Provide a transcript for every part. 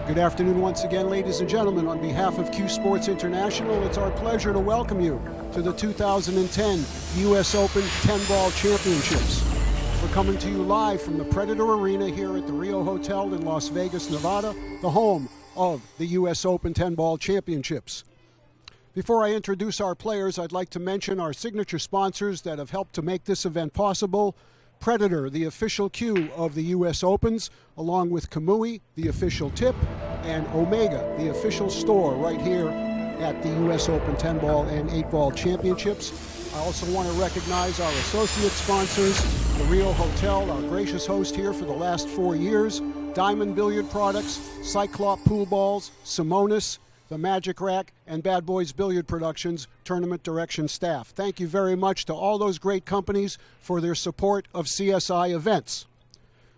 Good afternoon once again, ladies and gentlemen. On behalf of CueSports International, it's our pleasure to welcome you to the 2010 U.S. Open 10-Ball Championships. We're coming to you live from the Predator Arena here at the Rio Hotel in Las Vegas, Nevada, the home of the U.S. Open 10-Ball Championships. Before I introduce our players, I'd like to mention our signature sponsors that have helped to make this event possible. Predator, the official cue of the U.S. Opens, along with Kamui, the official tip, and Omega, the official store right here at the U.S. Open 10-Ball and 8-Ball Championships. I also want to recognize our associate sponsors, the Rio Hotel, our gracious host here for the last 4 years, Diamond Billiard Products, Cyclop Pool Balls, Simonis, the Magic Rack, and Bad Boys Billiard Productions Tournament Direction staff. Thank you very much to all those great companies for their support of CSI events.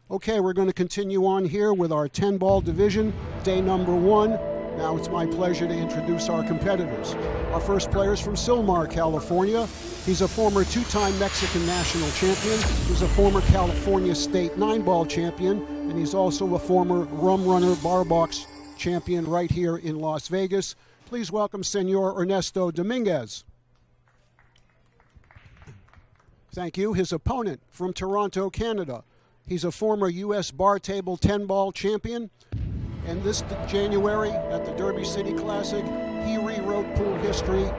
Okay, we're going to continue on here with our 10-ball division, day number 1. Now it's my pleasure to introduce our competitors. Our first player is from Sylmar, California. He's a former 2-time Mexican national champion. He's a former California State 9-ball champion, and he's also a former Rum Runner Bar Box champion right here in Las Vegas. Please welcome Senor Ernesto Dominguez. Thank you. His opponent from Toronto, Canada. He's a former U.S. Bar Table 10-ball champion. And this January at the Derby City Classic, he rewrote pool history.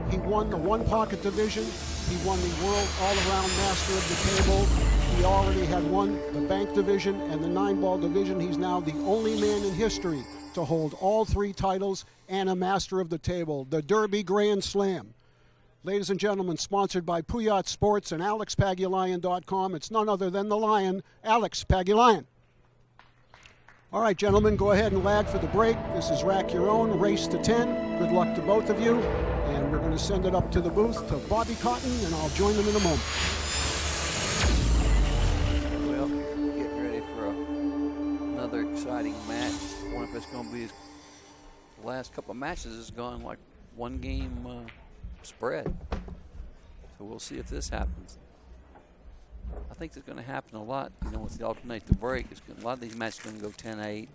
He won the one-pocket division. He won the World All-Around Master of the Table. He already had won the bank division and the 9-ball division. He's now the only man in history to hold all 3 titles and a Master of the Table, the Derby Grand Slam. Ladies and gentlemen, sponsored by Puyat Sports and AlexPagulayan.com, it's none other than the Lion, Alex Pagulayan. All right, gentlemen, go ahead and lag for the break. This is Rack Your Own, race to 10. Good luck to both of you. And we're going to send it up to the booth to Bobby Cotton, and I'll join them in a moment. Well, getting ready for another exciting match. I wonder if it's going to be the last couple of matches has gone like one-game spread. So we'll see if this happens. I think it's going to happen a lot, you know, with the alternate to break. A lot of these matches are going to go 10-8.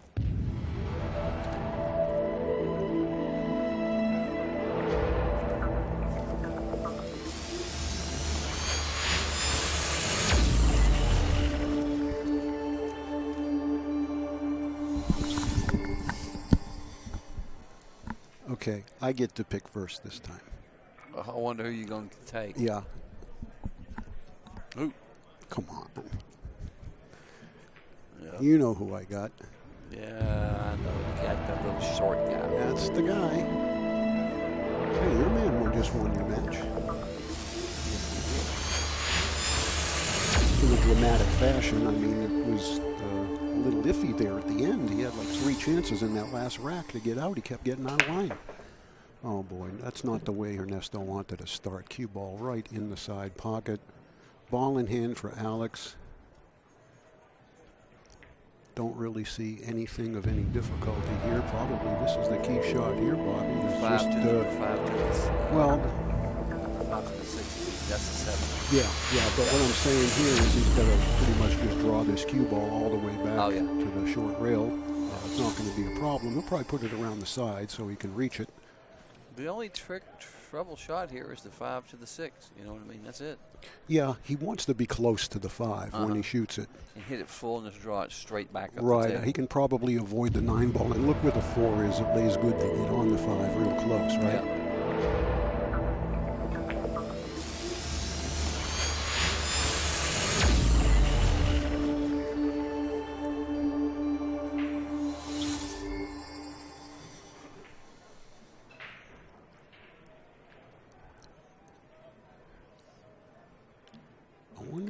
Okay, I get to pick first this time. I wonder who you're going to take. Yeah. Ooh. Come on. Yep. You know who I got. Yeah, I know. That little short guy. That's the guy. Hey, your man just won your match. In a dramatic fashion. I mean, it was a little iffy there at the end. He had like 3 chances in that last rack to get out. He kept getting out of line. Oh, boy. That's not the way Ernesto wanted to start. Cue ball right in the side pocket. Ball in hand for Alex. Don't really see anything of any difficulty here. Probably this is the key shot here, Bobby. It's 5 just, to the well, 5 to the 6. That's the 7. Yeah. But what I'm saying here is he's got to pretty much just draw this cue ball all the way back to the short rail. It's not going to be a problem. He'll probably put it around the side so he can reach it. The only trouble shot here is the 5 to the 6. You know what I mean? That's it. Yeah, he wants to be close to the 5 when he shoots it. And hit it full and just draw it straight back up. Right. He can probably avoid the 9-ball. And look where the 4 is. It lays good to get on the 5 real close, right? Yeah.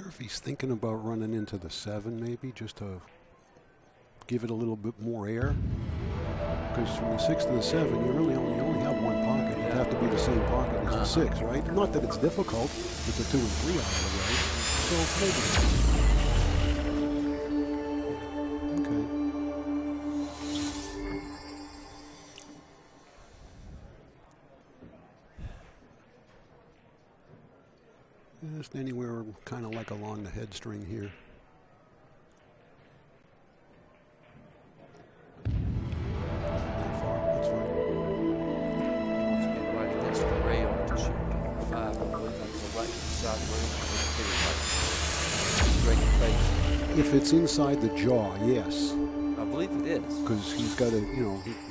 If he's thinking about running into the 7 maybe just to give it a little bit more air, because from the 6 to the 7 you really only have one pocket. It'd have to be the same pocket as the 6, right? Not that it's difficult with the 2 and 3 out of the way. So maybe. Just anywhere kind of like along the head string here. face. If it's inside the jaw, yes. I believe it is. Because he's got to,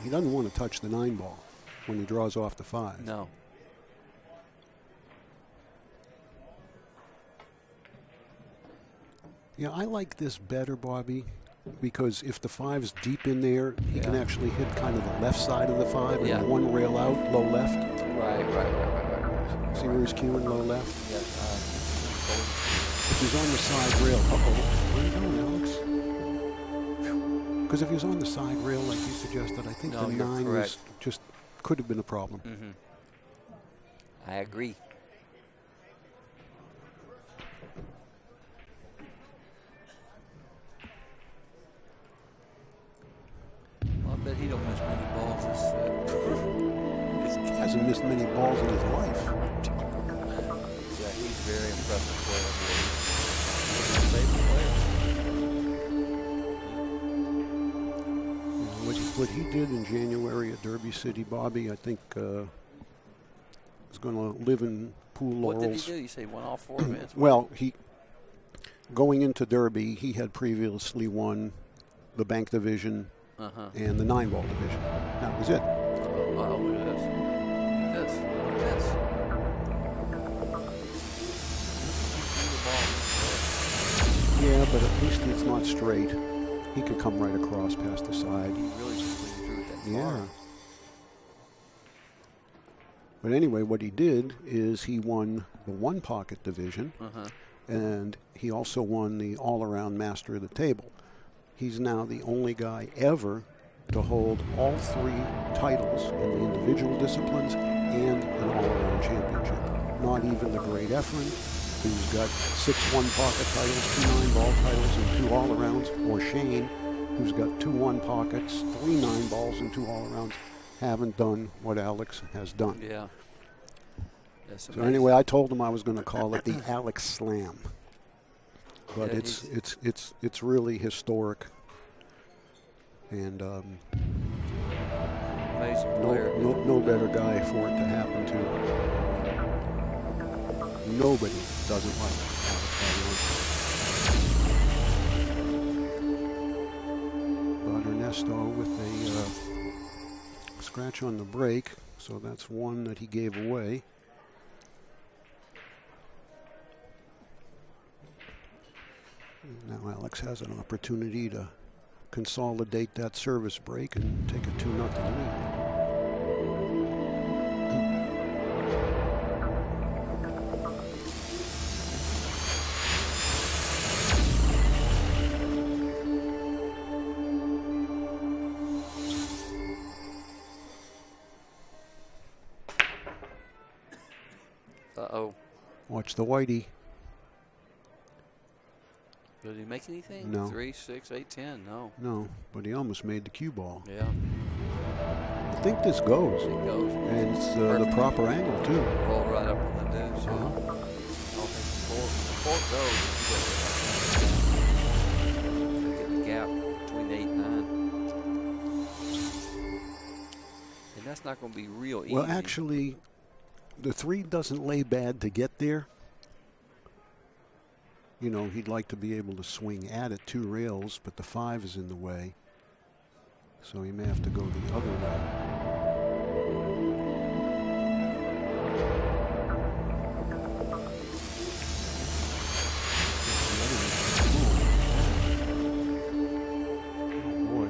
he doesn't want to touch the 9 ball when he draws off the 5. No. Yeah, I like this better, Bobby, because if the 5's deep in there, he can actually hit kind of the left side of the 5 and one rail out, low left. Right. See where he's cueing, low left? Yeah. If he's on the side rail, where are you going, Alex? Because if he was on the side rail, like you suggested, I think the 9 was just could have been a problem. Mm-hmm. I agree. Well, I bet he don't miss many balls this set. He hasn't missed many balls in his life. Yeah, he's very impressive player. He's a favorite player. What he did in January at Derby City, Bobby, I think is going to live in pool laurels. What did he do? You say he won all 4 events? Well, going into Derby, he had previously won the bank division and the 9-ball division. That was it. Wow, look at this. Yeah, but at least it's not straight. He can come right across past the side. He really just drew it that far. Yeah. But anyway, what he did is he won the 1-pocket division, and he also won the all-around master of the table. He's now the only guy ever to hold all 3 titles in the individual disciplines and an all-around championship. Not even the great Efren, who's got 6 1-pocket titles, 2 9-ball titles, and 2 all-arounds, or Shane, who's got 2 1-pockets, 3 9-balls, and 2 all-arounds, haven't done what Alex has done. Yeah. So anyway, I told him I was going to call it the Alex Slam, but it's really historic, and no better guy for it to happen to. Nobody doesn't like Alex Pagulayan. But Ernesto with a scratch on the break, so that's one that he gave away. Now Alex has an opportunity to consolidate that service break and take a 2-0 lead. Uh-oh. Watch the whitey. Did he make anything? No. 3, 6, 8, 10. No. No, but he almost made the cue ball. Yeah. I think this goes. It goes. And it's the proper angle, too. Roll right up on the deuce. I don't think the 4 goes. Get the gap between 8 and 9. And that's not going to be real easy. Well, actually, the 3 doesn't lay bad to get there. You know, he'd like to be able to swing at it 2 rails, but the 5 is in the way. So he may have to go the other way. Oh, boy.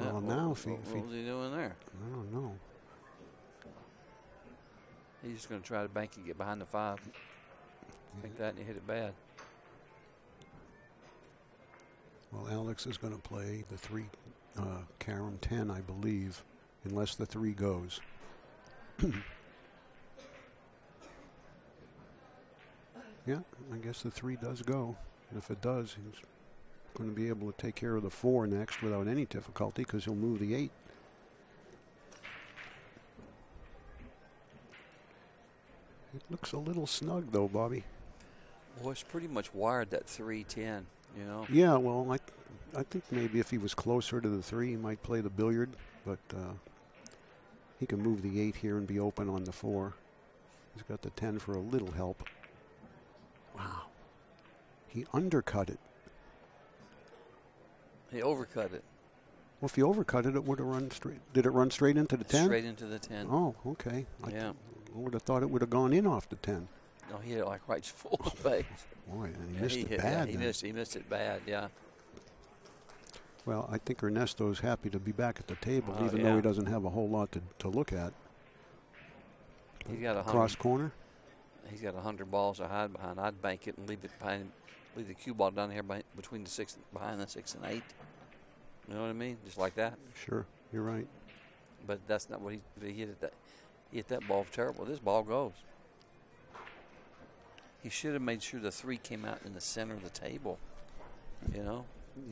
Well, now if he... What was he doing there? I don't know. He's just going to try to bank and get behind the 5. Think that and he hit it bad. Well, Alex is going to play the 3 carom 10, I believe, unless the 3 goes. Yeah, I guess the 3 does go. And if it does, he's going to be able to take care of the 4 next without any difficulty because he'll move the 8. It looks a little snug, though, Bobby. Well, it's pretty much wired, that 3-10, you know? Yeah, well, I think maybe if he was closer to the 3, he might play the billiard, but He can move the 8 here and be open on the 4. He's got the 10 for a little help. Wow. He undercut it. He overcut it. Well, if he overcut it, it would have run straight. Did it run straight into the 10? Straight into the 10. Oh, okay. Yeah. I would have thought it would have gone in off the 10. No, he hit it like right full of face. Boy, and he missed it bad. He missed it bad, yeah. Well, I think Ernesto's happy to be back at the table, even yeah. though he doesn't have a whole lot to look at. He's got a cross corner. He's got 100 balls to hide behind. I'd bank it and leave it behind, leave the cue ball down here between the 6, behind the 6 and 8. You know what I mean? Just like that. Sure, you're right. But that's not what he hit. He hit that ball terrible. This ball goes. He should have made sure the 3 came out in the center of the table. You know,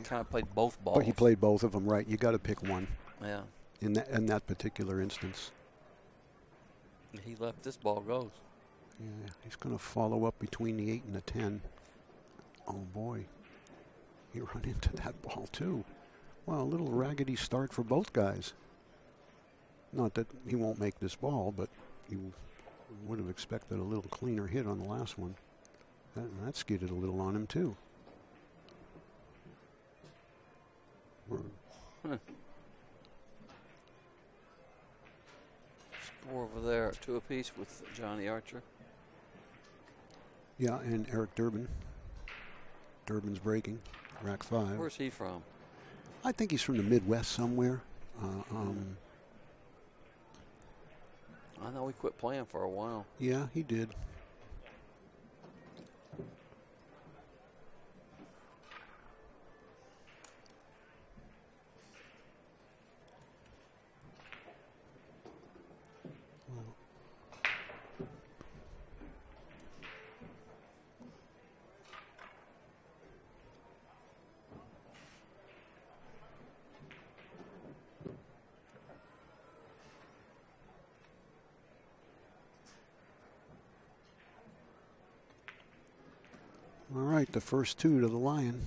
kind of played both balls. But he played both of them right. You got to pick one. Yeah. In that particular instance. He left this ball goes. Yeah, he's going to follow up between the 8 and the 10. Oh boy, he run into that ball too. Well, a little raggedy start for both guys. Not that he won't make this ball, but you would have expected a little cleaner hit on the last one. That skidded a little on him too. Score over there, 2 apiece with Johnny Archer. Yeah, and Eric Durbin. Durbin's breaking, rack 5. Where's he from? I think he's from the Midwest somewhere. I know he quit playing for a while. Yeah, he did. All right, the first 2 to the Lion.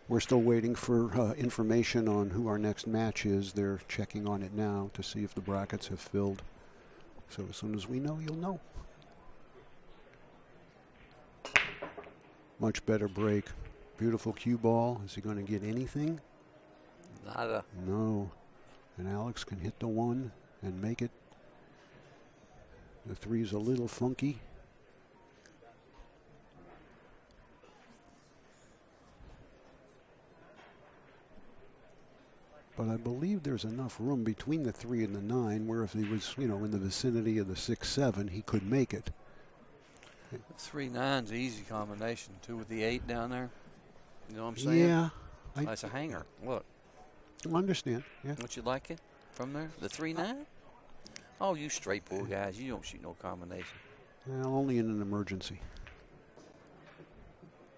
We're still waiting for information on who our next match is. They're checking on it now to see if the brackets have filled. So as soon as we know, you'll know. Much better break. Beautiful cue ball. Is he going to get anything? Nada. No. And Alex can hit the 1 and make it. The 3's a little funky. But I believe there's enough room between the 3 and the 9 where if he was, in the vicinity of the 6-7, he could make it. 3-9's an easy combination, too, with the 8 down there. You know what I'm saying? Yeah. That's a hanger. Look. I understand. Yeah. Don't you like it from there? The 3-9? Oh, you straight pool guys, you don't shoot no combination. Well, only in an emergency.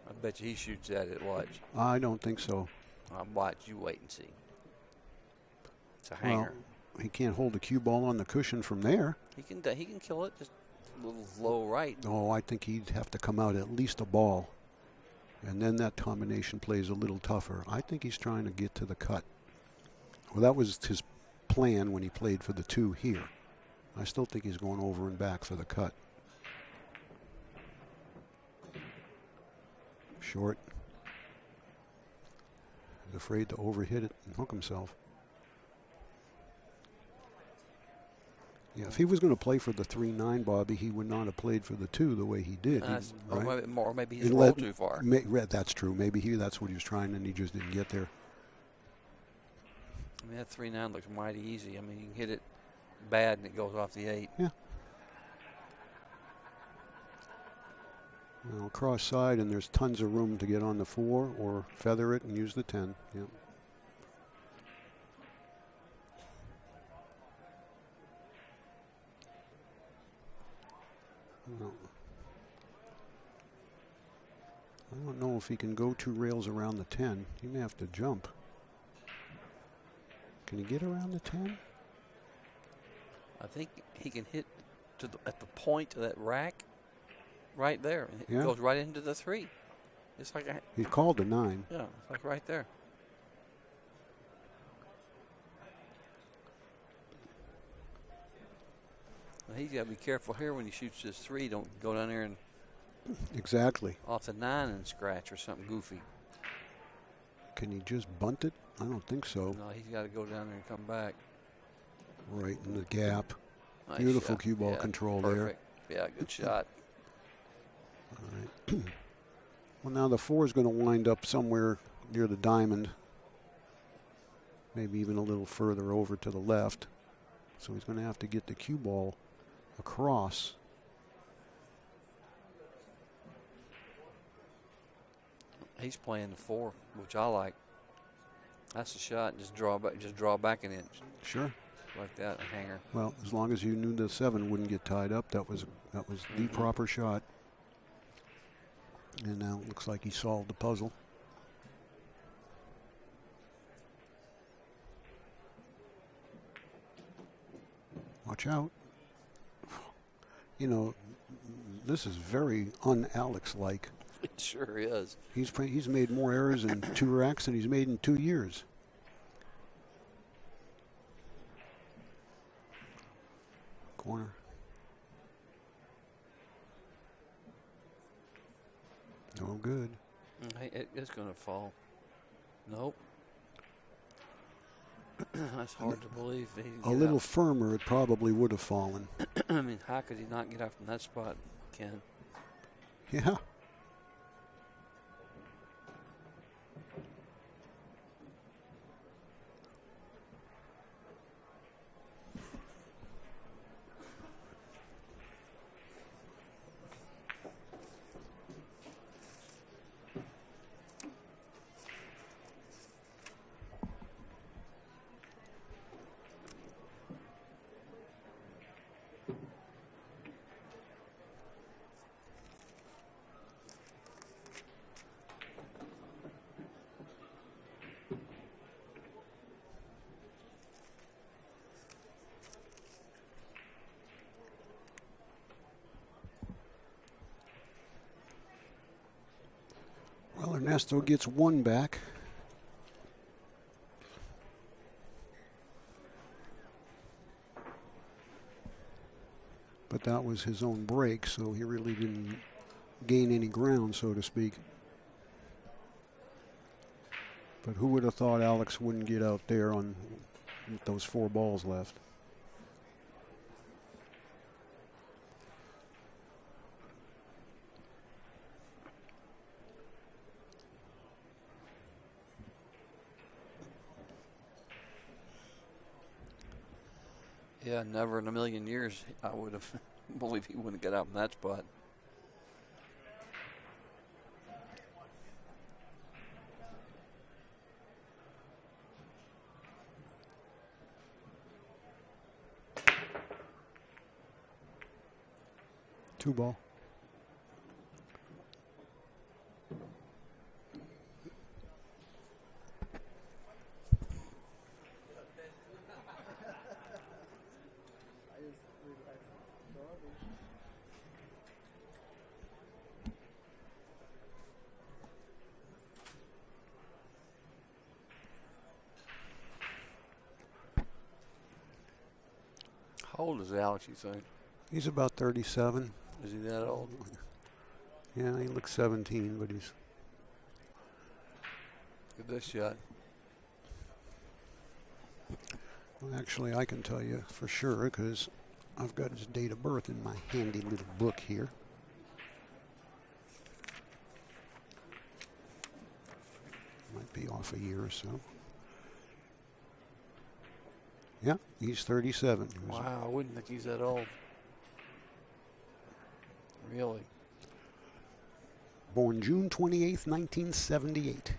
I bet you he shoots at it. Watch. I don't think so. Watch. You wait and see. It's a hanger. Well, he can't hold the cue ball on the cushion from there. He can kill it just a little low right. Oh, I think he'd have to come out at least a ball. And then that combination plays a little tougher. I think he's trying to get to the cut. Well, that was his plan when he played for the 2 here. I still think he's going over and back for the cut. Short. He's afraid to overhit it and hook himself. Yeah, if he was going to play for the 3-9, Bobby, he would not have played for the 2 the way he did. Right? Or maybe he's And rolled too far. That's true. Maybe that's what he was trying, and he just didn't get there. I mean, that 3-9 looks mighty easy. I mean, you can hit it bad, and it goes off the 8. Yeah. Well, cross side, and there's tons of room to get on the 4 or feather it and use the 10. Yep. Well, I don't know if he can go 2 rails around the 10. He may have to jump. Can he get around the 10? I think he can hit to at the point of that rack right there. And it Yeah. goes right into the 3. It's like He called a 9. yeah, it's like right there. Well, he's got to be careful here when he shoots this 3. Don't go down there and Exactly. off the 9 and scratch or something goofy. Can he just bunt it? I don't think so. No, he's got to go down there and come back. Right in the gap. Nice Beautiful shot. cue ball Yeah, control perfect. Yeah, good shot. All right. Well, now the 4 is going to wind up somewhere near the diamond. Maybe even a little further over to the left. So he's going to have to get the cue ball across. He's playing the 4, which I like. That's the shot. Just draw back. Just draw back an inch. Sure. Like that, a hanger. Well, as long as you knew the 7 wouldn't get tied up, that was the proper shot. And now it looks like he solved the puzzle. Watch out. You know, this is very un-Alex-like. It sure is. He's made more errors in 2 racks than he's made in 2 years. Corner. No good. It's going to fall. Nope. That's hard to believe. A little firmer, it probably would have fallen. I mean, how could he not get out from that spot, Ken? Yeah. Well, Ernesto gets 1 back. But that was his own break, so he really didn't gain any ground, so to speak. But who would have thought Alex wouldn't get out there on with those 4 balls left? Yeah, never in a million years I would have believed he wouldn't get out from that spot. Two ball. How old is Alex, you think? He's about 37. Is he that old? Yeah, he looks 17, but he's... Get this shot. Well, actually, I can tell you for sure because I've got his date of birth in my handy little book here. Might be off a year or so. Yeah, he's 37. Wow, I wouldn't think he's that old. Really? born June 28th, 1978.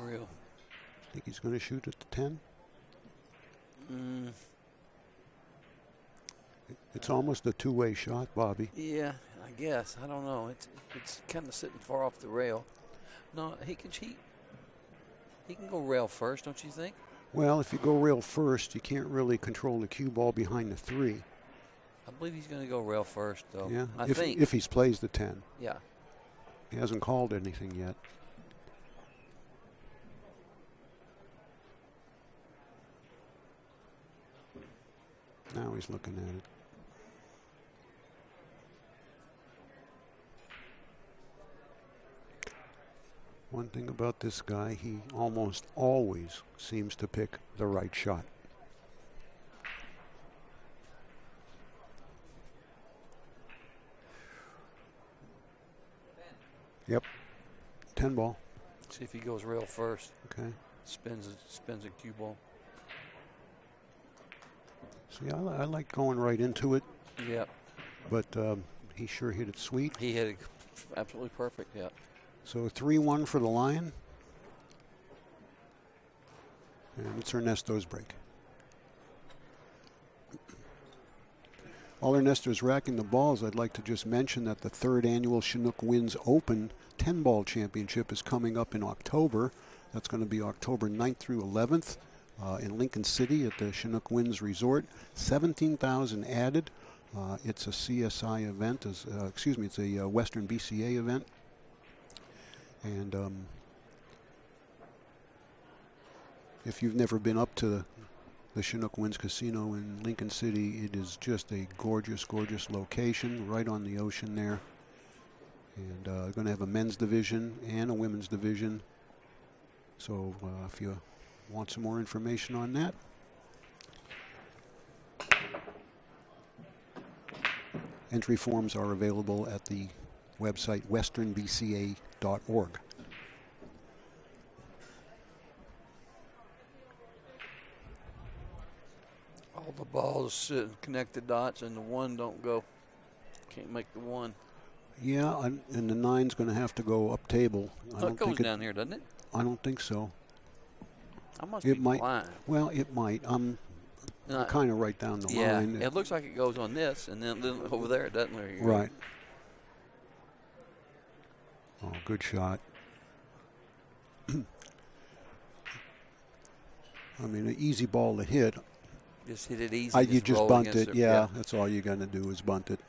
Real. Think he's going to shoot at the 10? It's almost a two-way shot, Bobby. Yeah, I guess. I don't know. It's kind of sitting far off the rail. No, he can cheat. He can go rail first, don't you think? Well, if you go rail first, you can't really control the cue ball behind the 3. I believe he's going to go rail first, though. Yeah, I if think. If he plays the 10. Yeah. He hasn't called anything yet. Now he's looking at it. One thing about this guy, he almost always seems to pick the right shot. Yep. 10 ball. See if he goes rail first. Okay. Spins a cue ball. See, I like going right into it. Yep. But he sure hit it sweet. He hit it absolutely perfect, yeah. So 3-1 for the Lion. And it's Ernesto's break. While Ernesto's racking the balls, I'd like to just mention that the 3rd annual Chinook Winds Open 10-ball championship is coming up in October. That's going to be October 9th through 11th in Lincoln City at the Chinook Winds Resort. 17,000 added. It's a CSI event. It's a Western BCA event. And if you've never been up to the Chinook Winds Casino in Lincoln City, it is just a gorgeous, gorgeous location right on the ocean there. And going to have a men's division and a women's division. So if you want some more information on that, entry forms are available at the website westernbca.org. All the balls connect the dots and the 1 don't go. Can't make the 1. Yeah, and the 9's going to have to go up table. It goes down here, doesn't it? I don't think so. I must It be might. blind. Well, it might. I'm kind of right down the line. It looks like it goes on this, and then over there it doesn't. Right. Oh, good shot. I mean, an easy ball to hit. Just hit it easy. You just bunt it. Yeah, yeah, that's all you're going to do is bunt it.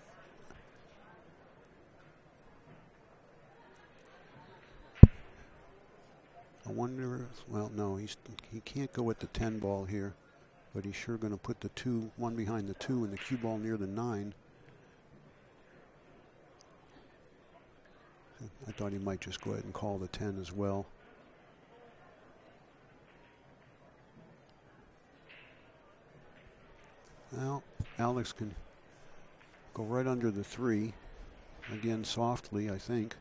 I wonder, well, no, he can't go with the 10 ball here, but he's sure going to put the 2, 1 behind the 2 and the cue ball near the 9. I thought he might just go ahead and call the 10 as well. Well, Alex can go right under the 3, again softly, I think.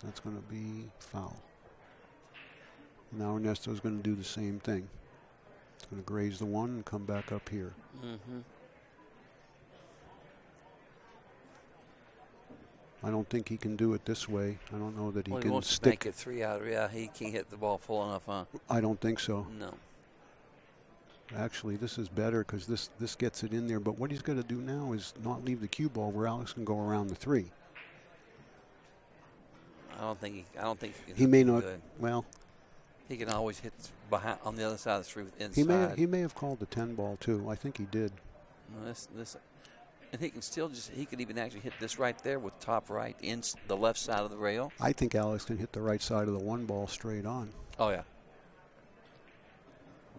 That's going to be foul. Now Ernesto's going to do the same thing. He's going to graze the 1 and come back up here. Mm-hmm. I don't think he can do it this way. I don't know that he He can wants stick. to make it 3 out. Yeah, he can't hit the ball full enough, huh? I don't think so. No. Actually, this is better because this gets it in there. But what he's got to do now is not leave the cue ball where Alex can go around the 3. I don't think he can. He may not. Good. Well, he can always hit behind on the other side of the 3 with inside. He may have called the 10 ball too. I think he did. No, and he can still he could even actually hit this right there with top right in the left side of the rail. I think Alex can hit the right side of the 1 ball straight on. Oh yeah.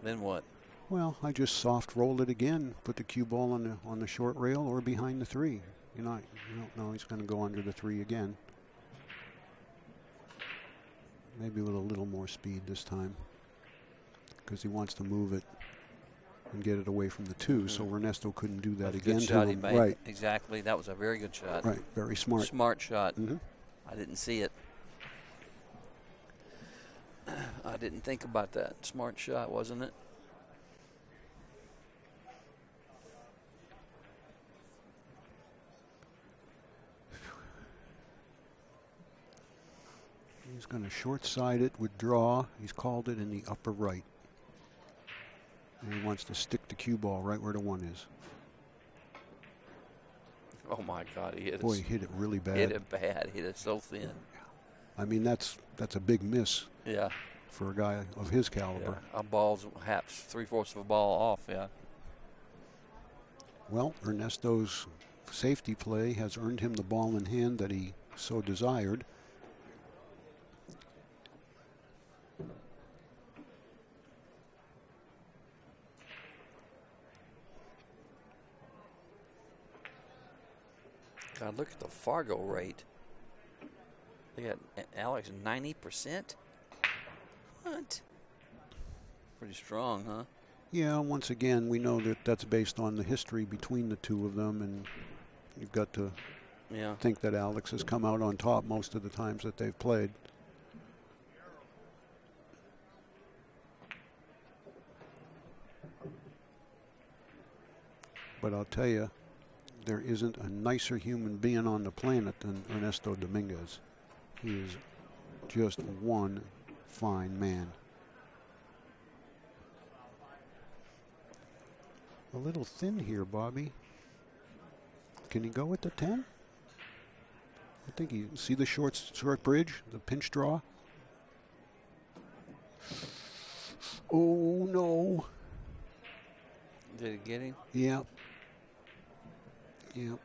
Then what? Well, I just soft rolled it again. Put the cue ball on the short rail or behind the 3. You don't know he's going to go under the 3 again. Maybe with a little more speed this time, because he wants to move it and get it away from the 2. Mm-hmm. So Ernesto couldn't do that again. Good shot to he him. made. Right. Exactly. That was a very good shot. Right. Very smart. Smart shot. Mm-hmm. I didn't see it. I didn't think about that. Smart shot, wasn't it? He's going to short-side it with draw. He's called it in the upper right. And he wants to stick the cue ball right where the 1 is. Oh, my God. He hit it. Boy, he hit it really bad. Hit it bad. Hit it so thin. I mean, that's a big miss. Yeah. For a guy of his caliber. Yeah. A ball's perhaps 3/4 of a ball off, yeah. Well, Ernesto's safety play has earned him the ball in hand that he so desired. God, look at the Fargo rate. They got Alex 90%. What? Pretty strong, huh? Yeah, once again, we know that that's based on the history between the two of them, and you've got to think that Alex has come out on top most of the times that they've played. But I'll tell you, there isn't a nicer human being on the planet than Ernesto Dominguez. He is just one fine man. A little thin here, Bobby. Can he go with the 10? I think you see the short bridge, the pinch draw. Oh, no. Did it get him? Yeah. Yep.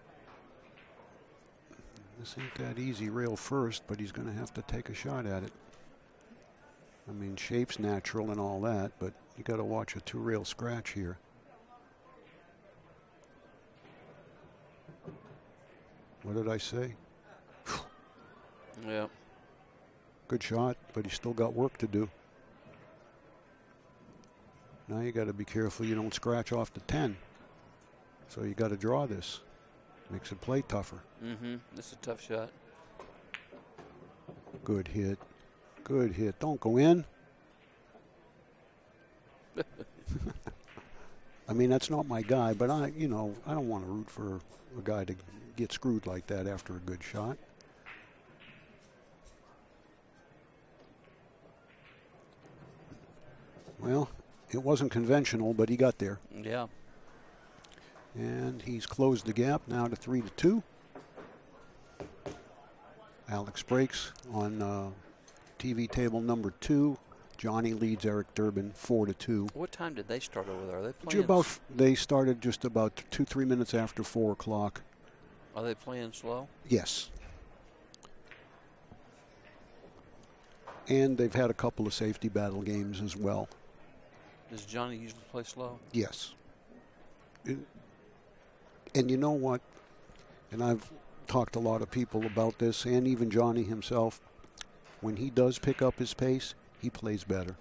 This ain't that easy rail first, but he's going to have to take a shot at it. I mean, shape's natural and all that, but you got to watch a 2-rail scratch here. What did I say? Yeah. Good shot, but he's still got work to do. Now you got to be careful you don't scratch off the 10. So you got to draw this. Makes it play tougher. Mm-hmm. This is a tough shot. Good hit. Good hit. Don't go in. I mean, that's not my guy, but I don't want to root for a guy to get screwed like that after a good shot. Well, it wasn't conventional, but he got there. Yeah. And he's closed the gap now to 3-2. Alex breaks on TV table number 2. Johnny leads Eric Durbin 4-2. What time did they start over there? Are they playing? They started just about 2-3 minutes after 4 o'clock. Are they playing slow? Yes. And they've had a couple of safety battle games as well. Does Johnny usually play slow? Yes. And you know what? And I've talked to a lot of people about this, and even Johnny himself. When he does pick up his pace, he plays better.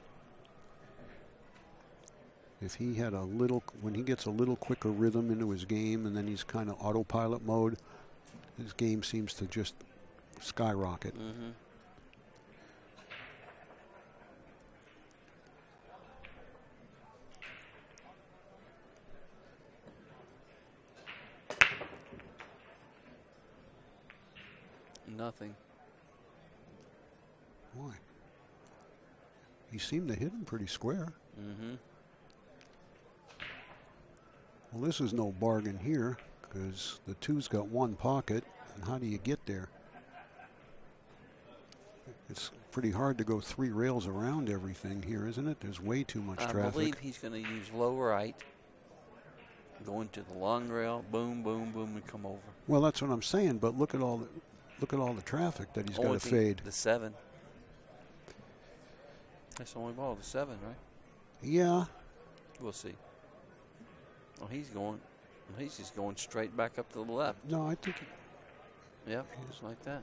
If he had when he gets a little quicker rhythm into his game, and then he's kind of autopilot mode, his game seems to just skyrocket. Mm-hmm. Nothing. Why? He seemed to hit him pretty square. Mm-hmm. Well, this is no bargain here because the 2's got one pocket, and how do you get there? It's pretty hard to go 3 rails around everything here, isn't it? There's way too much traffic. I believe he's going to use low right, go into the long rail, boom, boom, boom, and come over. Well, that's what I'm saying. But look at all the traffic that he's got to fade. The 7. That's the only ball. The 7, right? Yeah. We'll see. Oh, he's just going straight back up to the left. No, I think. Yep, just like that.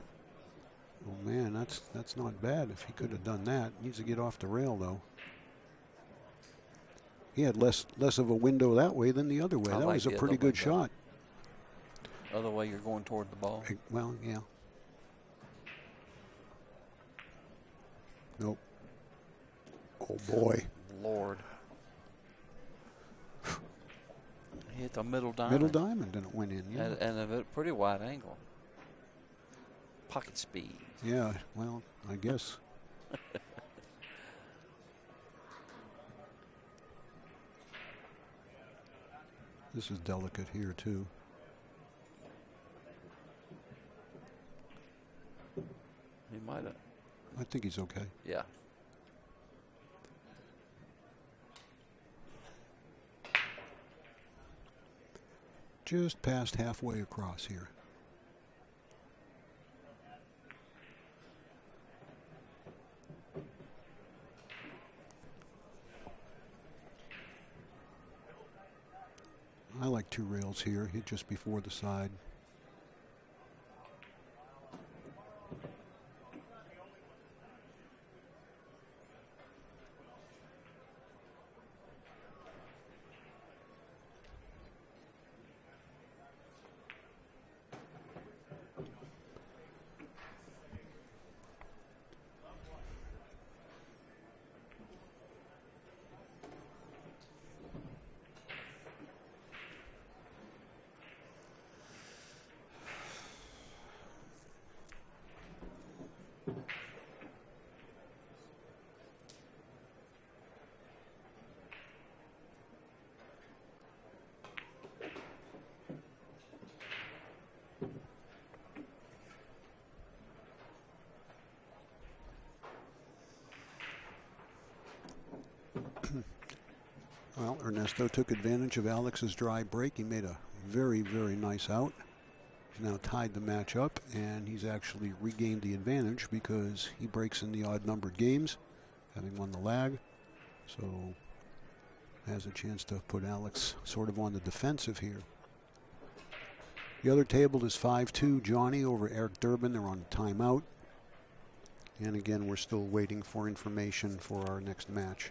Oh man, that's not bad. If he could have done that, he needs to get off the rail though. He had less of a window that way than the other way. That was a pretty good shot. Other way, you're going toward the ball. Well, yeah. Nope. Oh, boy. Lord. He hit the middle diamond. Middle diamond, and it went in, yeah. And a pretty wide angle. Pocket speed. Yeah, well, I guess. This is delicate here, too. He might have. I think he's okay. Yeah. Just past halfway across here. I like 2 rails here, hit just before the side. Well, Ernesto took advantage of Alex's dry break. He made a very, very nice out. He's now tied the match up, and he's actually regained the advantage because he breaks in the odd-numbered games, having won the lag. So has a chance to put Alex sort of on the defensive here. The other table is 5-2, Johnny over Eric Durbin. They're on timeout. And again, we're still waiting for information for our next match.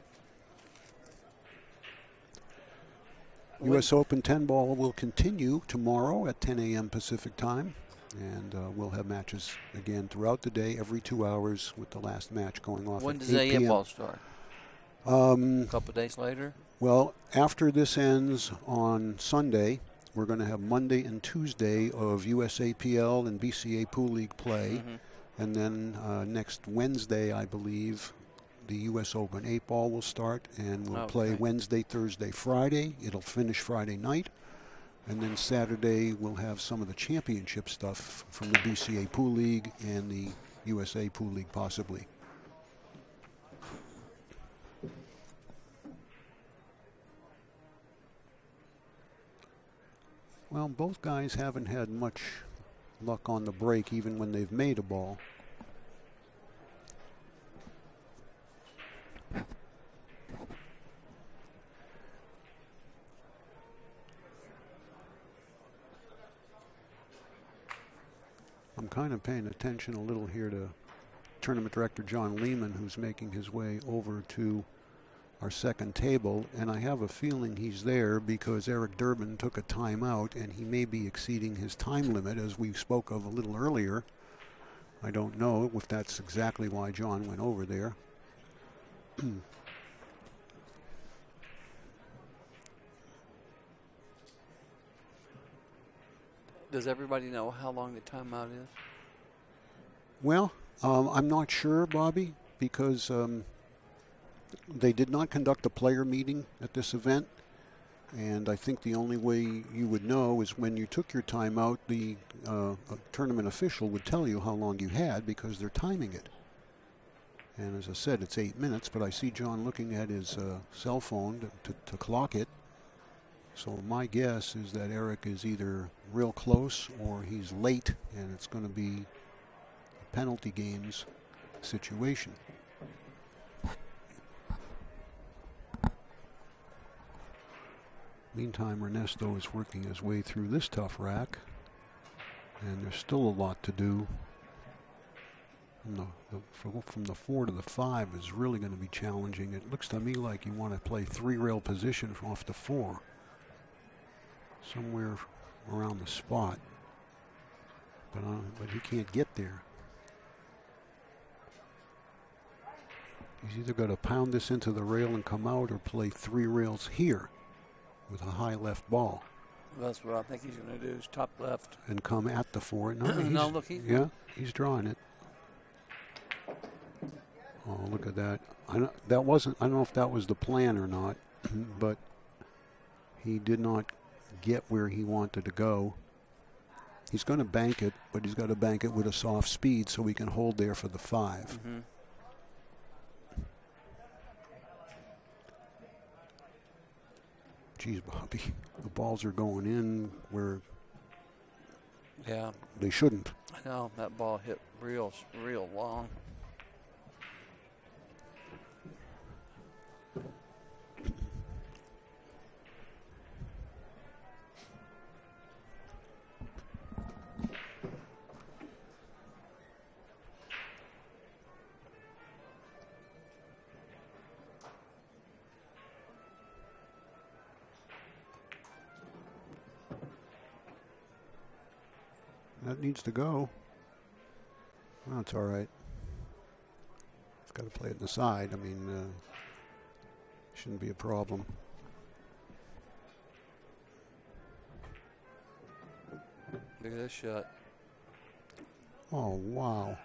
U.S. Open 10 ball will continue tomorrow at 10 a.m. Pacific time, and we'll have matches again throughout the day, every 2 hours, with the last match going off when at does 8 p.m. AM ball start? A couple of days later? Well, after this ends on Sunday, we're going to have Monday and Tuesday of USAPL and BCA Pool League play, and then next Wednesday, I believe, the U.S. Open 8 ball will start, and we'll play Wednesday, Thursday, Friday. It'll finish Friday night. And then Saturday, we'll have some of the championship stuff from the BCA Pool League and the USA Pool League, possibly. Well, both guys haven't had much luck on the break, even when they've made a ball. I'm kind of paying attention a little here to tournament director John Lehman, who's making his way over to our second table, and I have a feeling he's there because Eric Durbin took a timeout, and he may be exceeding his time limit, as we spoke of a little earlier. I don't know if that's exactly why John went over there. Does everybody know how long the timeout is? Well, I'm not sure, Bobby, because they did not conduct a player meeting at this event. And I think the only way you would know is when you took your timeout, the tournament official would tell you how long you had because they're timing it. And as I said, it's 8 minutes, but I see John looking at his cell phone to clock it. So my guess is that Eric is either real close or he's late, and it's going to be a penalty games situation. Meantime, Ernesto is working his way through this tough rack, and there's still a lot to do. From the 4 to the 5 is really going to be challenging. It looks to me like you want to play 3-rail position off the 4. Somewhere around the spot, but he can't get there. He's either got to pound this into the rail and come out or play 3 rails here with a high left ball. That's what I think he's going to do, is top left. And come at the 4. No, No, look, he's drawing it. Oh, look at that. I don't know if that was the plan or not, but he did not get where he wanted to go. He's going to bank it, but he's got to bank it with a soft speed so he can hold there for the 5. Mm-hmm. Geez, Bobby, the balls are going in where they shouldn't. I know, that ball hit real long. That needs to go. Well, it's all right. It's got to play it in the side. I mean, shouldn't be a problem. Look at this shot. Oh, wow.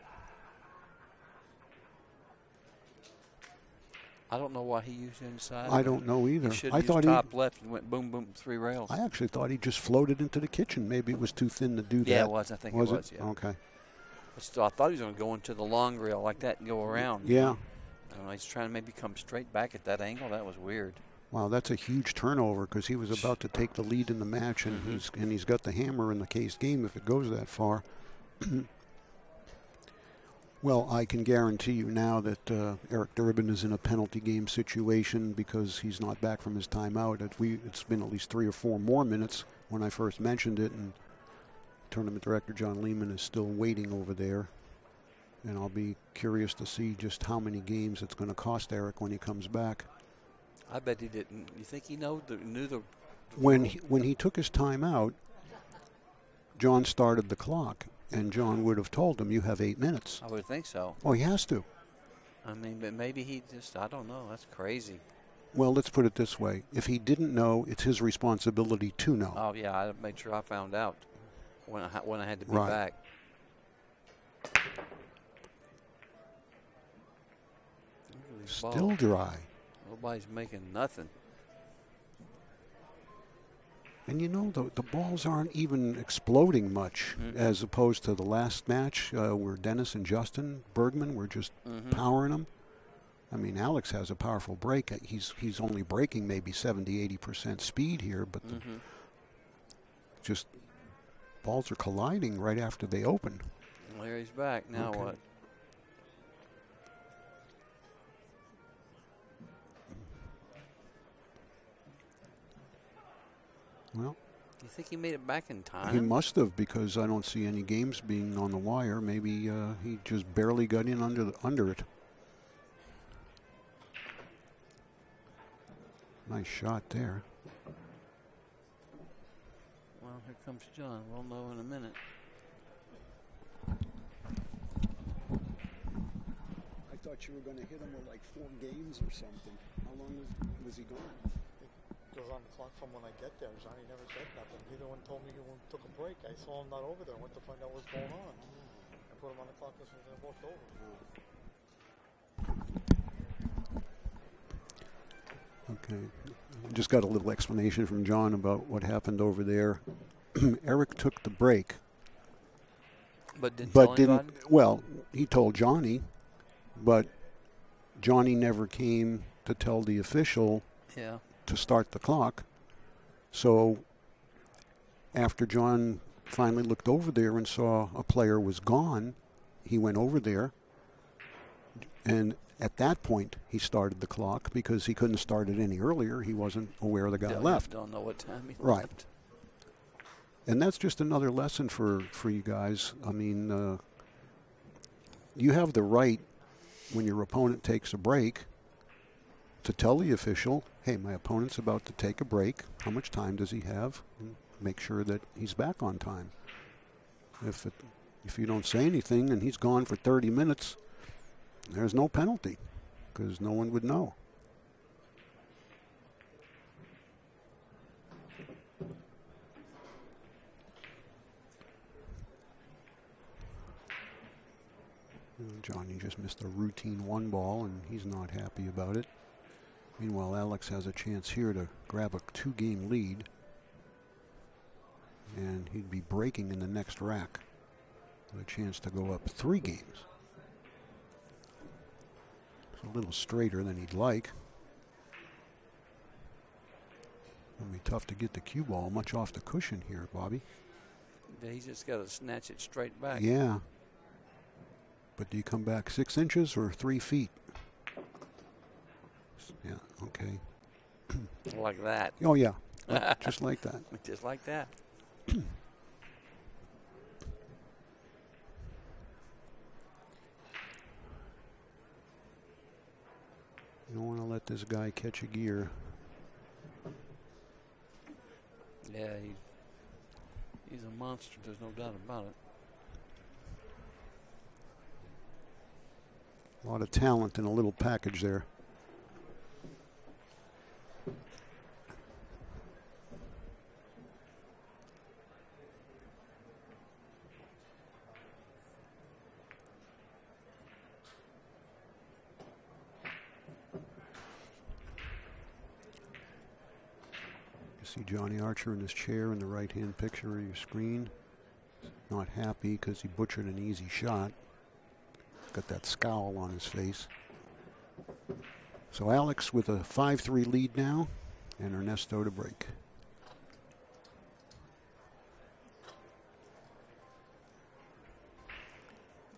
I don't know why he used inside. I don't know either. He should I use thought top left and went boom, boom, 3 rails. I actually thought he just floated into the kitchen. Maybe it was too thin to do that. Yeah, it was. I think it was, yeah. Okay. But still, I thought he was going to go into the long rail like that and go around. Yeah. He's trying to maybe come straight back at that angle. That was weird. Wow, that's a huge turnover because he was about to take the lead in the match, and he's got the hammer in the case game if it goes that far. Well, I can guarantee you now that Eric Durbin is in a penalty game situation because he's not back from his timeout. It's been at least 3 or 4 more minutes when I first mentioned it, and tournament director John Lehman is still waiting over there. And I'll be curious to see just how many games it's going to cost Eric when he comes back. I bet he didn't. You think he knew the when he took his timeout, John started the clock. And John would have told him, you have 8 minutes. I would think so. Oh, he has to. I mean, but maybe he just, I don't know. That's crazy. Well, let's put it this way. If he didn't know, it's his responsibility to know. Oh, yeah, I made sure I found out when I had to be back. Still dry. Nobody's making nothing. And you know, the balls aren't even exploding much as opposed to the last match where Dennis and Justin Bergman were just powering them. I mean, Alex has a powerful break. He's only breaking maybe 70-80% speed here, but just balls are colliding right after they open. Larry's back. Now what? Well, you think he made it back in time? He must have, because I don't see any games being on the wire. Maybe he just barely got in under it. Nice shot there. Well, here comes John. We'll know in a minute. I thought you were going to hit him with like 4 games or something. How long was he gone? Goes on the clock from when I get there. Johnny never said nothing. Neither one told me he took a break. I saw him not over there. Went to find out what's going on. I put him on the clock as soon as I walked over. Okay. Just got a little explanation from John about what happened over there. Eric took the break. But didn't. Well, he told Johnny, but Johnny never came to tell the official. Yeah. To start the clock. So after John finally looked over there and saw a player was gone, he went over there, and at that point he started the clock because he couldn't start it any earlier. He wasn't aware the guy left. Don't know what time he right. left. And that's just another lesson for you guys. I mean, you have the right when your opponent takes a break to tell the official, hey, my opponent's about to take a break. How much time does he have? And make sure that he's back on time. If you don't say anything and he's gone for 30 minutes, there's no penalty. because no one would know. Johnny just missed a routine 1 ball, and he's not happy about it. Meanwhile, Alex has a chance here to grab a 2-game lead, and he'd be breaking in the next rack with a chance to go up 3 games. It's a little straighter than he'd like. It'll be tough to get the cue ball much off the cushion here, Bobby. Yeah, he's just got to snatch it straight back. Yeah. But do you come back 6 inches or 3 feet? Yeah, okay. Like that. Oh, yeah. Just like that. Just like that. You don't want to let this guy catch a gear. Yeah, he's a monster. There's no doubt about it. A lot of talent in a little package there. You see Johnny Archer in his chair in the right-hand picture of your screen. Not happy because he butchered an easy shot. Got that scowl on his face. So Alex with a 5-3 lead now, and Ernesto to break.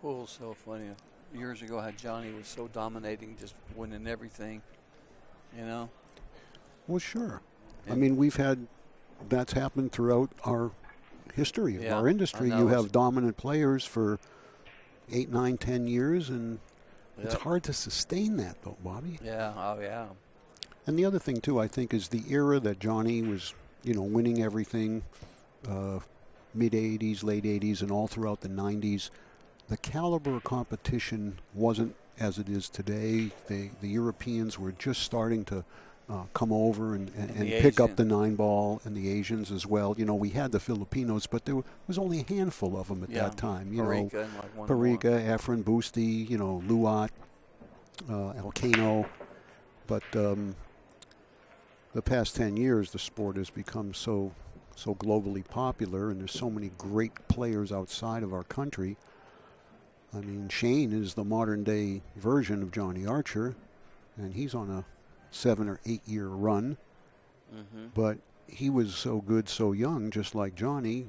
Oh, so funny. Years ago, how Johnny was so dominating, just winning everything, you know? Well, sure. I mean, that's happened throughout our history of our industry. You have dominant players for 8, 9, 10 years, and it's hard to sustain that, though, Bobby. Yeah, oh, yeah. And the other thing, too, I think, is the era that Johnny was, winning everything, mid-'80s, late 80s, and all throughout the 90s. The caliber of competition wasn't as it is today. The Europeans were just starting to come over and pick up the 9-ball, and the Asians as well. We had the Filipinos, but there was only a handful of them at that time. Pariga, Efren, Boosty, Luat, Elcano. But the past 10 years, the sport has become so globally popular, and there's so many great players outside of our country. I mean, Shane is the modern-day version of Johnny Archer, and he's on a 7 or 8 year run. But he was so good so young, just like Johnny.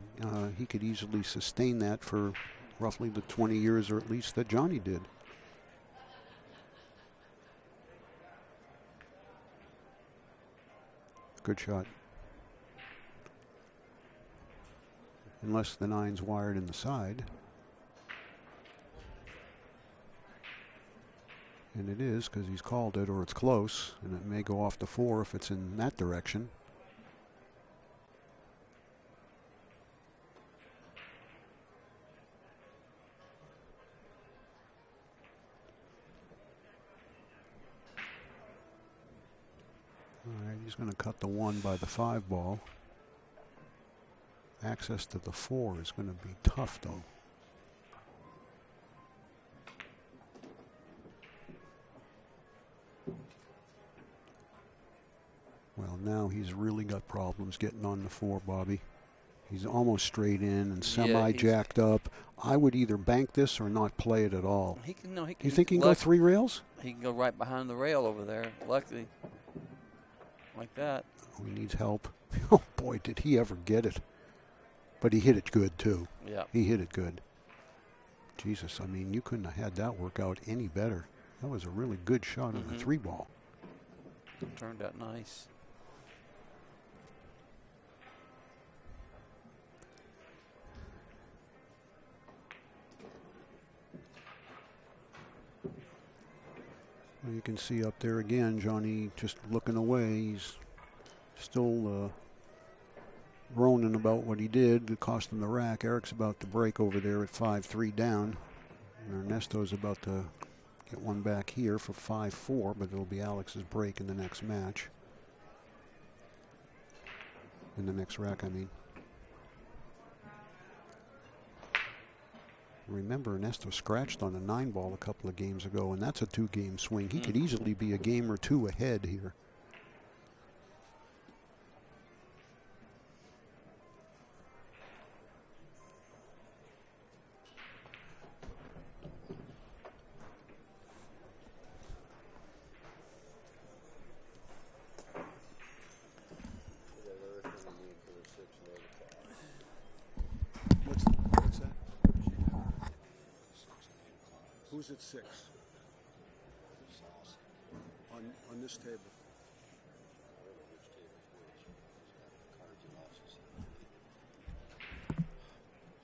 He could easily sustain that for roughly the 20 years or at least that Johnny did. Good shot. Unless the 9's wired in the side. And it is, because he's called it, or it's close, and it may go off the 4 if it's in that direction. All right, he's going to cut the 1 by the 5 ball. Access to the 4 is going to be tough, though. Well, now he's really got problems getting on the 4, Bobby. He's almost straight in and semi-jacked up. I would either bank this or not play it at all. He can. You think he can go 3 rails? He can go right behind the rail over there. Luckily, like that. Oh, he needs help. Oh boy, did he ever get it! But he hit it good too. Yeah, he hit it good. Jesus, I mean, you couldn't have had that work out any better. That was a really good shot on the 3 ball. Turned out nice. Well, you can see up there again, Johnny just looking away. He's still groaning about what he did. It cost him the rack. Eric's about to break over there at 5-3 down. And Ernesto's about to get one back here for 5-4, but it'll be Alex's break in the next match. In the next rack, I mean. Remember, Ernesto scratched on a 9-ball a couple of games ago, and that's a 2-game swing. He could easily be a game or two ahead here. What's that? Who's at 6? On this table.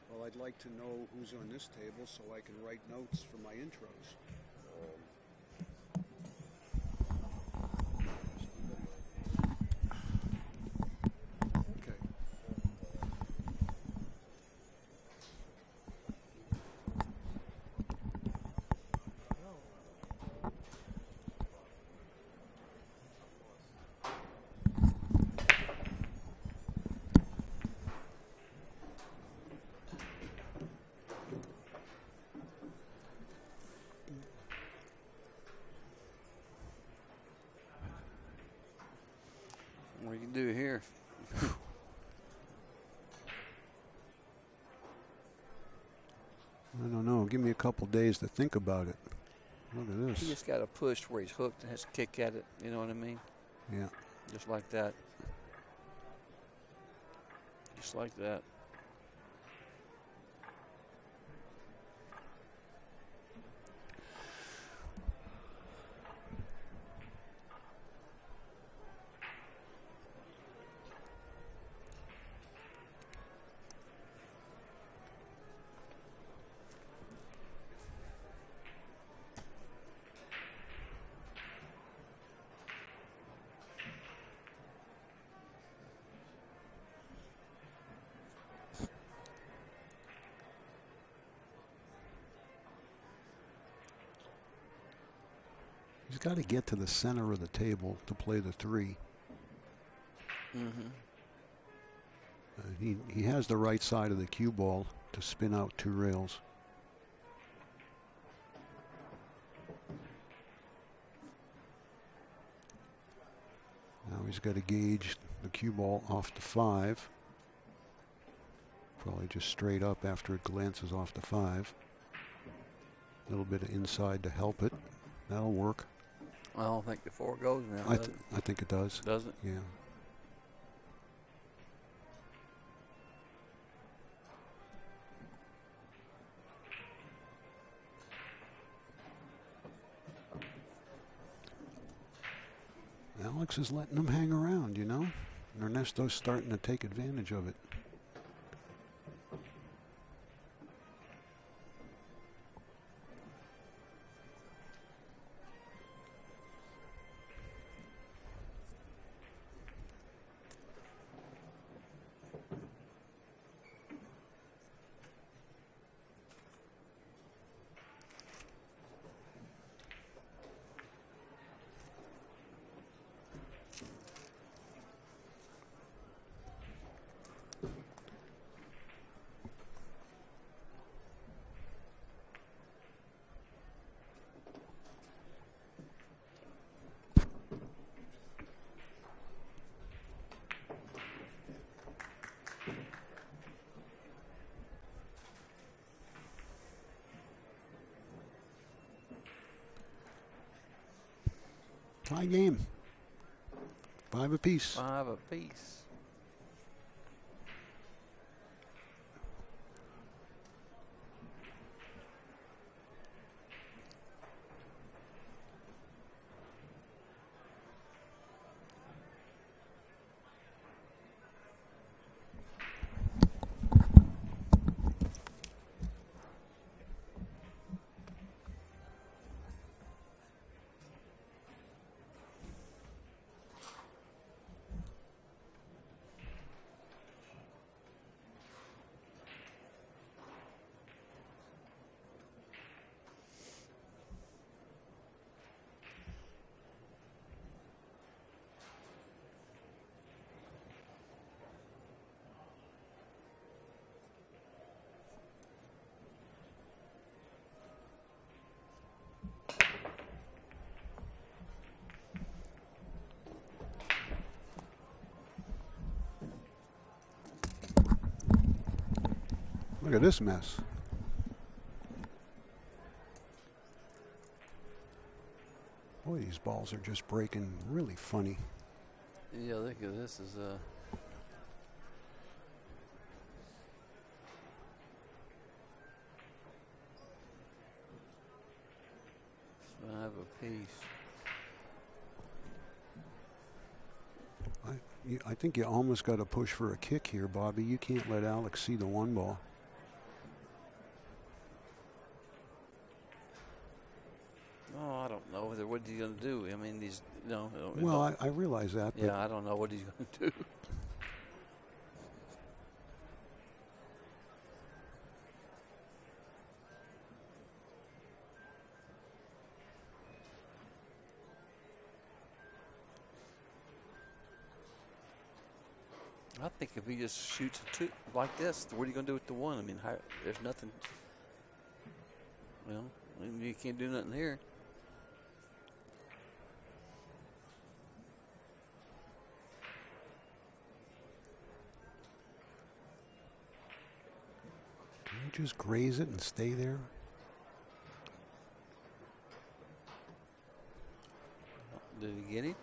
Well, I'd like to know who's on this table so I can write notes for my intros. Okay. What do you do here? I don't know. Give me a couple days to think about it. Look at He this. just got a push where he's hooked and has to kick at it. You know what I mean? Yeah. Just like that. Just like that. He's got to get to the center of the table to play the 3. He has the right side of the cue ball to spin out 2 rails. Now he's got to gauge the cue ball off the 5. Probably just straight up after it glances off the 5. A little bit of inside to help it. That'll work. I don't think the 4 goes now. I think it does. Does it? Yeah. Alex is letting them hang around, you know? And Ernesto's starting to take advantage of it. Tie game. 5 apiece. 5 apiece. Look at this mess. Boy, these balls are just breaking really funny. Yeah, look at this. Is five apiece. I think you almost got to push for a kick here, Bobby. You can't let Alex see the one ball. Oh, I don't know. What is he going to do? I mean, these, Well, I realize that. Yeah, I don't know what he's going to do. I think if he just shoots a two like this, what are you going to do with the one? I mean, there's nothing. Well, you can't do nothing here. Can you just graze it and stay there? Did he get him?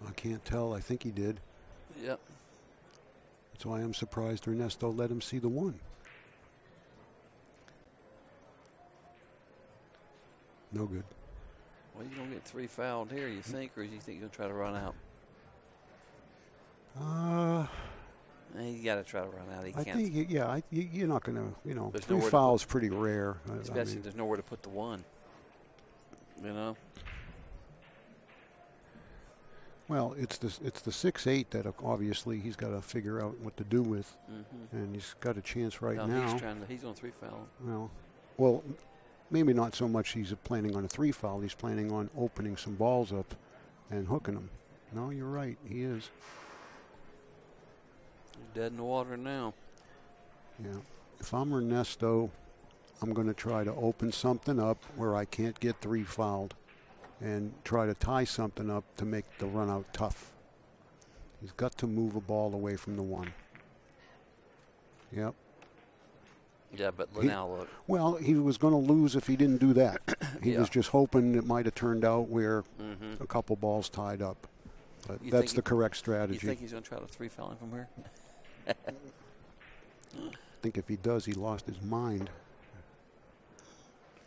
I can't tell. I think he did. Yep. That's why I'm surprised Ernesto let him see the one. No good. Well, you're going to get three fouled here, you think, or do you think you're going to try to run out? You got to try to run out. He I can't. think, you're not going to, There's three nowhere to fouls pretty rare. Especially there's nowhere to put the one. You know? Well, it's the 6'8" that obviously he's got to figure out what to do with, and he's got a chance right now. He's on three foul. Well, maybe not so much he's planning on a three foul. He's planning on opening some balls up and hooking them. No, you're right. He is. He's dead in the water now. Yeah. If I'm Ernesto, I'm going to try to open something up where I can't get three fouled and try to tie something up to make the run out tough. He's got to move a ball away from the one. Yep. Yeah, but now look. Well, he was going to lose if he didn't do that. He was just hoping it might have turned out where a couple balls tied up. But that's the correct strategy. You think he's going to try to three foul him from here? I think if he does, he lost his mind.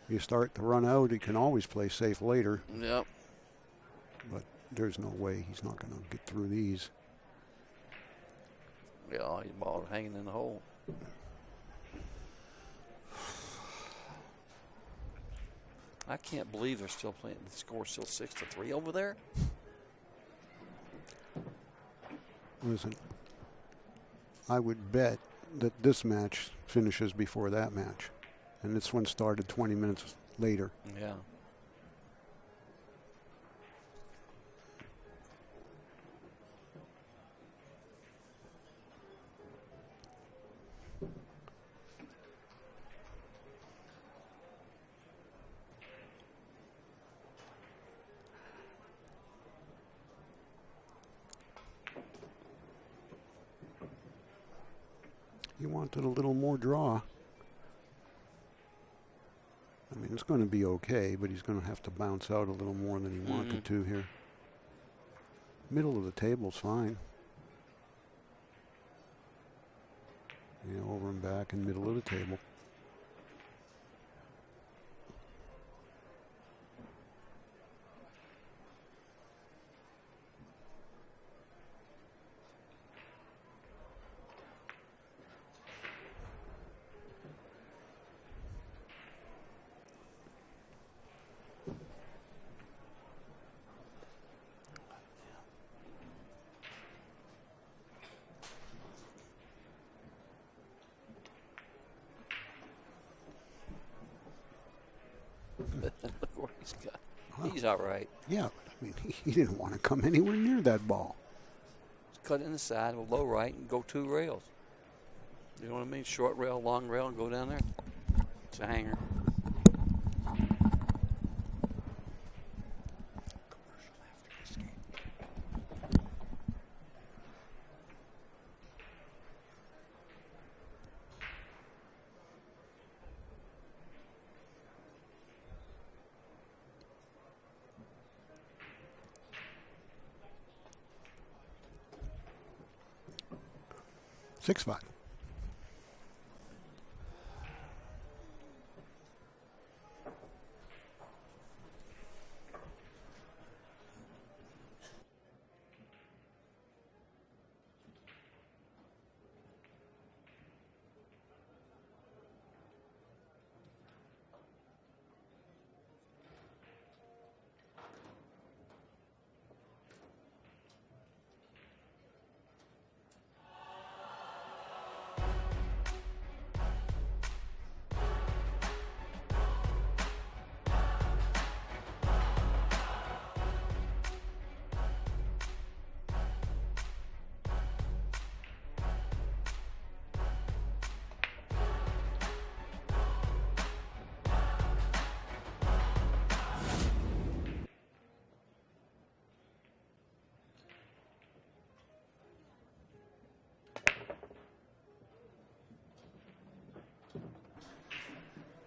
You start to run out, he can always play safe later. Yep. But there's no way he's not going to get through these. Yeah, his ball hanging in the hole. I can't believe they're still playing. The score's still 6-3 over there. Listen, I would bet that this match finishes before that match. And this one started 20 minutes later. Yeah. He wanted a little more draw. I mean, it's going to be okay, but he's going to have to bounce out a little more than he wanted to here. Middle of the table's fine. Yeah, over and back and middle of the table. Look where he's got. Wow. He's all right. Yeah, but I mean, he didn't want to come anywhere near that ball. Just cut in the side with low right and go two rails. You know what I mean? Short rail, long rail, and go down there. It's a hanger. 6-5.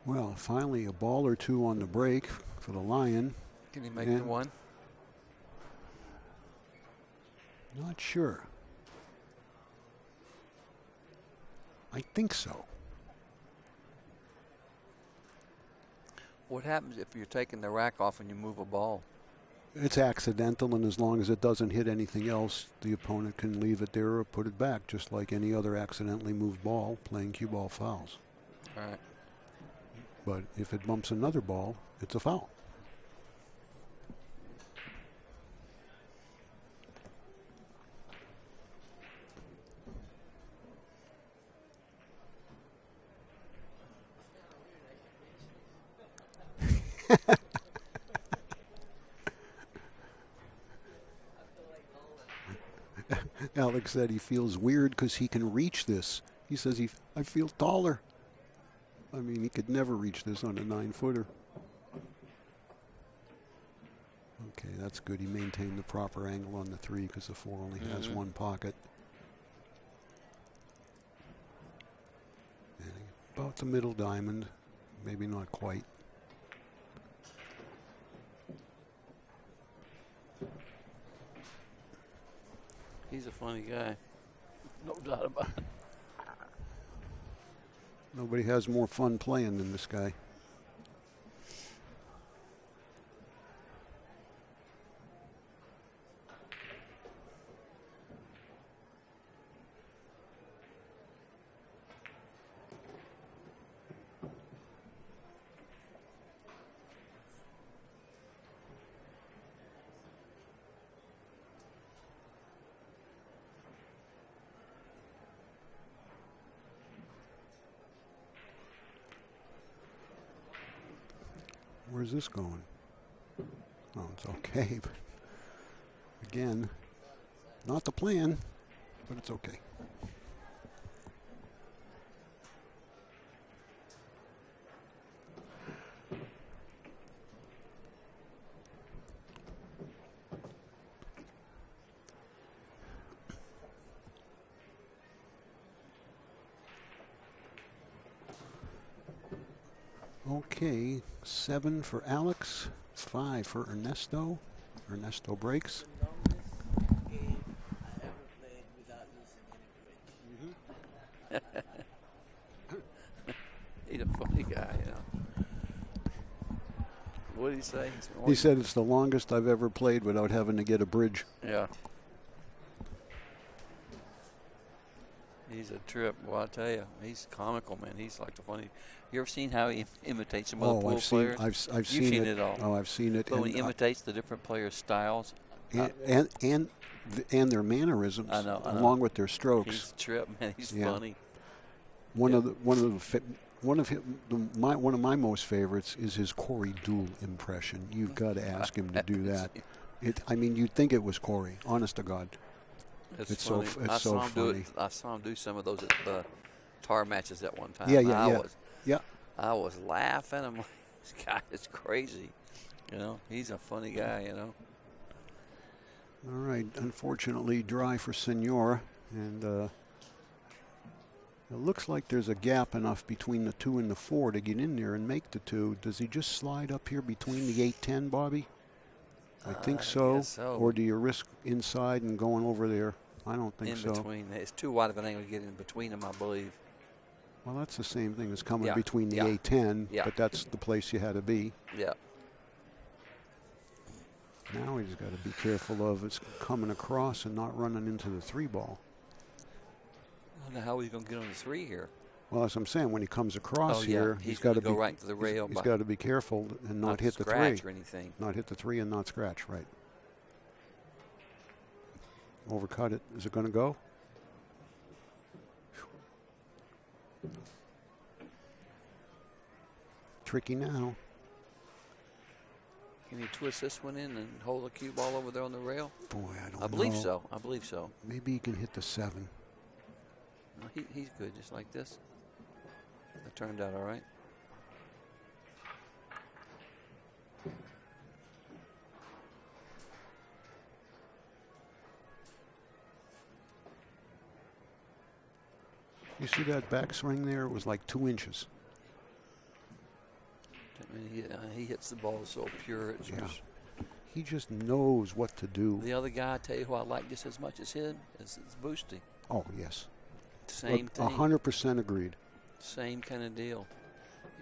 Well, finally a ball or two on the break for the Lion. Can he make the one? Not sure. I think so. What happens if you're taking the rack off and you move a ball? It's accidental, and as long as it doesn't hit anything else, the opponent can leave it there or put it back, just like any other accidentally moved ball playing cue ball fouls. All right. But if it bumps another ball, it's a foul. Alex said he feels weird because he can reach this. He says, I feel taller. I mean, he could never reach this on a 9-footer. Okay, that's good. He maintained the proper angle on the 3 because the 4 only has one pocket. And about the middle diamond, maybe not quite. He's a funny guy. No doubt about it. Nobody has more fun playing than this guy. Where's this going? Oh, it's okay, but again, not the plan, but it's okay. Okay, 7 for Alex, 5 for Ernesto. Ernesto breaks. He's a funny guy, you know. What did he say? He said it's the longest I've ever played without having to get a bridge. Yeah. He's a trip. Well, I tell you, he's comical, man. He's like the funny. You ever seen how he imitates some other pool players? I've seen You've seen it all. Oh, I've seen it. But when he imitates the different players' styles, and their mannerisms, I know. along with their strokes. He's a trip, man. He's funny. One of my most favorites is his Corey Deuel impression. You've got to ask him to do that. I mean, you'd think it was Corey. Honest to God. It's so funny. I saw him do some of those at the tar matches at one time. I was laughing. I'm like, this guy is crazy. You know, he's a funny guy, you know. All right. Unfortunately, dry for Senor. And it looks like there's a gap enough between the 2 and the 4 to get in there and make the 2. Does he just slide up here between the 8-10, Bobby? I think so. guess so. Or do you risk inside and going over there? I don't think in so. between. It's too wide of an angle to get in between them, I believe. Well, that's the same thing as coming Yeah, between the yeah, A10, yeah. but that's the place you had to be. Yeah. Now he's got to be careful of it's coming across and not running into the 3-ball. I don't know how he's going to get on the 3 here. Well, as I'm saying, when he comes across here, he's got to go be right to the rail. He's got to be careful and not hit the 3. Scratch or anything. Not hit the 3 and not scratch, right. Overcut it. Is it going to go? Tricky now. Can he twist this one in and hold the cue ball over there on the rail? Boy, I don't know. I believe so. I believe so. Maybe he can hit the 7. No, he's good just like this. That turned out all right. You see that backswing there? It was like 2 inches. I mean, he hits the ball so pure. It's just, he just knows what to do. the other guy, I tell you who I like just as much as him is Boosty. Oh, yes. Same thing. 100% agreed. Same kind of deal.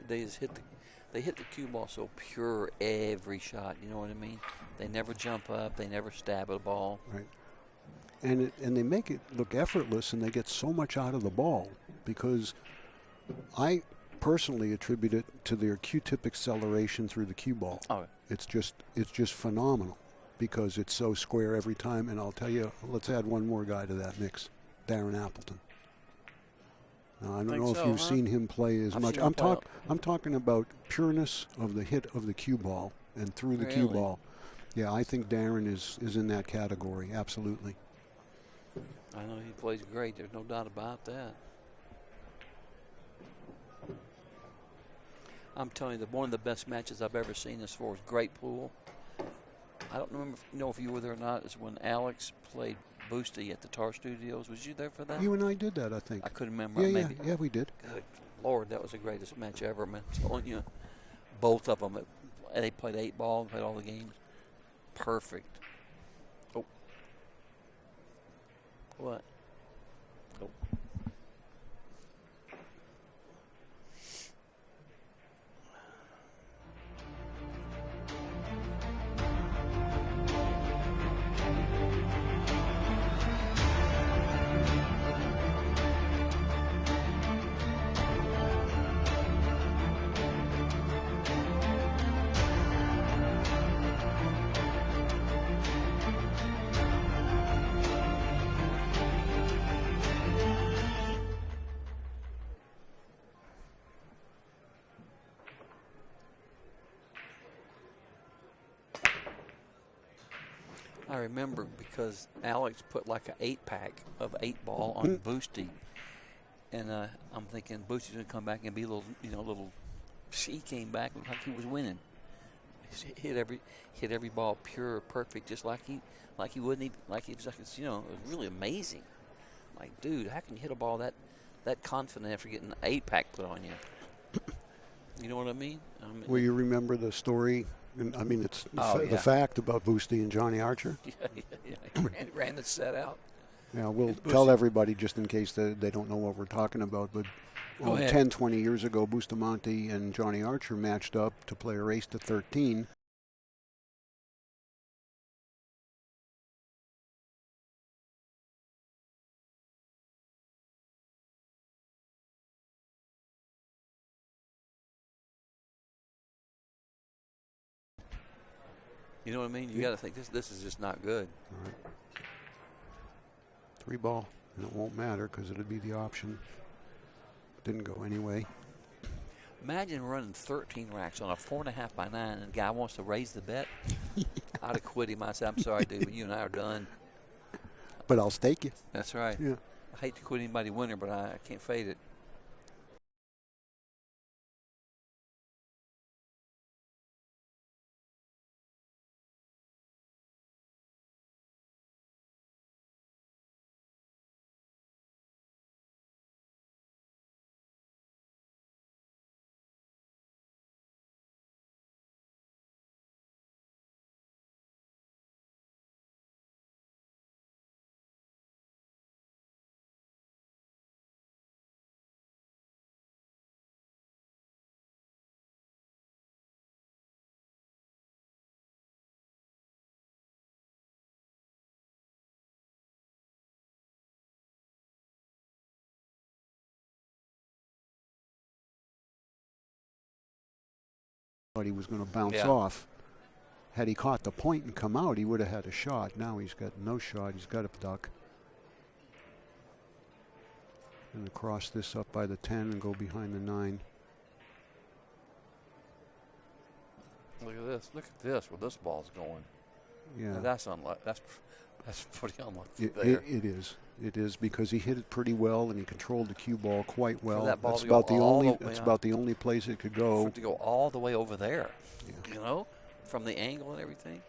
They just hit the cue ball so pure every shot. You know what I mean? They never jump up. They never stab at a ball. Right. And they make it look effortless, and they get so much out of the ball because I personally attribute it to their Q-tip acceleration through the cue ball. Oh. It's just phenomenal because it's so square every time. And I'll tell you, let's add one more guy to that mix, Darren Appleton. Now, I don't know if you've seen him play as much. I'm talking about pureness of the hit of the cue ball and through the cue ball. Yeah, I think Darren is in that category, absolutely. I know he plays great. There's no doubt about that. I'm telling you, one of the best matches I've ever seen as far as great pool. I don't know if you were there or not. Is when Alex played Boosty at the Tar Studios. Was you there for that? You and I did that, I think. I couldn't remember. Yeah, we did. Good Lord, that was the greatest match ever, man. I'm telling you, both of them. They played 8 ball and played all the games. Perfect. Oh. What? Oh. I remember because Alex put like an 8-pack of 8 ball on Boosty, and I'm thinking Boosty's gonna come back and be a little. He came back like he was winning. He hit every ball pure, perfect, just like he wouldn't even like he was like it was really amazing. Like, dude, how can you hit a ball that confident after getting an 8-pack put on you? You know what I mean? Well, you remember the story? I mean, it's the fact about Boosty and Johnny Archer. Yeah. He ran the set out. Yeah, we'll tell everybody just in case they don't know what we're talking about. But 10, 20 years ago, Bustamante and Johnny Archer matched up to play a race to 13. You know what I mean? You got to think this is just not good. All right. 3 ball, and it won't matter because it'll be the option. Didn't go anyway. Imagine running 13 racks on a 4.5 by 9, and the guy wants to raise the bet. I'd have quit him. I said, "I'm sorry, dude, but you and I are done." But I'll stake you. That's right. Yeah. I hate to quit anybody winner, but I can't fade it. thought he was going to bounce Yeah. off. Had he caught the point and come out, he would have had a shot. Now he's got no shot. He's got a duck. And cross this up by the 10 and go behind the 9. Look at this. Look at this. Where this ball's going. Yeah. Now that's unlucky. That's pretty unlucky It there. It is because he hit it pretty well and he controlled the cue ball quite well. that ball That's to go about the all only. the way That's out. about the only place it could For go. it to go all the way over there. Yeah. You know, from the angle and everything.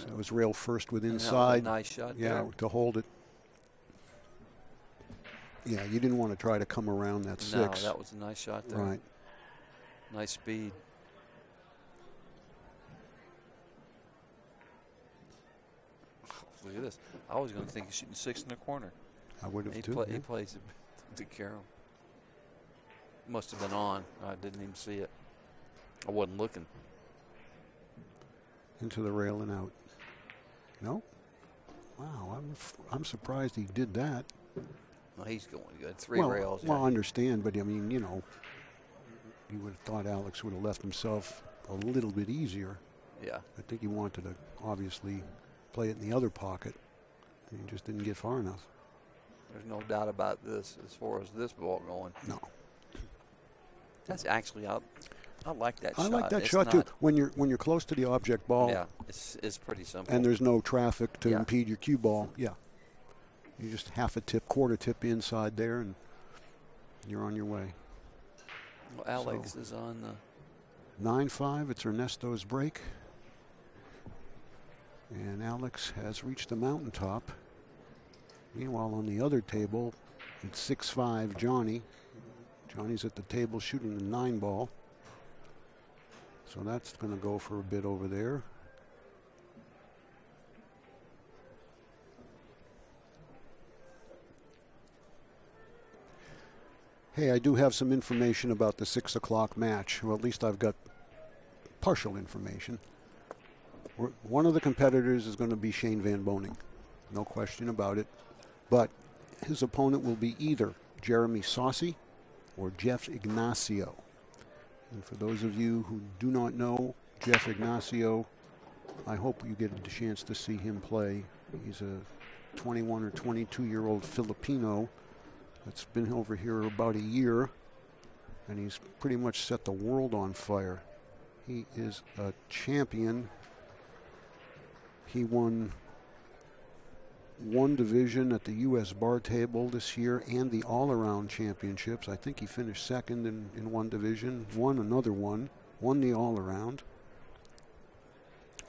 That was rail first with And that was a inside. nice shot Yeah, there. to hold it. Yeah, you didn't want to try to come around that 6. No, that was a nice shot there. Right. Nice speed. Look at this. I was going to think he's shooting 6 in the corner. I would have He, too. he plays it to Carroll. Must have been on. I didn't even see it. I wasn't looking. Into the rail and out. No. Wow, I'm surprised he did that. Well, he's going good. 3 rails. Well, I understand, but I mean, you know, you would have thought Alex would have left himself a little bit easier. Yeah. I think he wanted to obviously play it in the other pocket. And he just didn't get far enough. There's no doubt about this as far as this ball going. No. That's actually I like that shot. I like that It's shot too. not- When you're close to the object ball Yeah, it's pretty simple. and there's no traffic to Yeah. impede your cue ball, yeah. You just half a tip, quarter tip inside there, and you're on your way. Well, Alex is on the 9-5, it's Ernesto's break. And Alex has reached the mountaintop. Meanwhile, on the other table, it's 6-5 Johnny. Johnny's at the table shooting the 9 ball. So that's going to go for a bit over there. Hey, I do have some information about the 6 o'clock match. Well, at least I've got partial information. One of the competitors is going to be Shane Van Boning. No question about it. But his opponent will be either Jeremy Saucy or Jeff Ignacio. And for those of you who do not know Jeff Ignacio, I hope you get a chance to see him play. He's a 21 or 22-year-old Filipino that's been over here about a year, and he's pretty much set the world on fire. He is a champion. He won one division at the U.S. bar table this year and the all-around championships. I think he finished second in one division, won another one, won the all-around,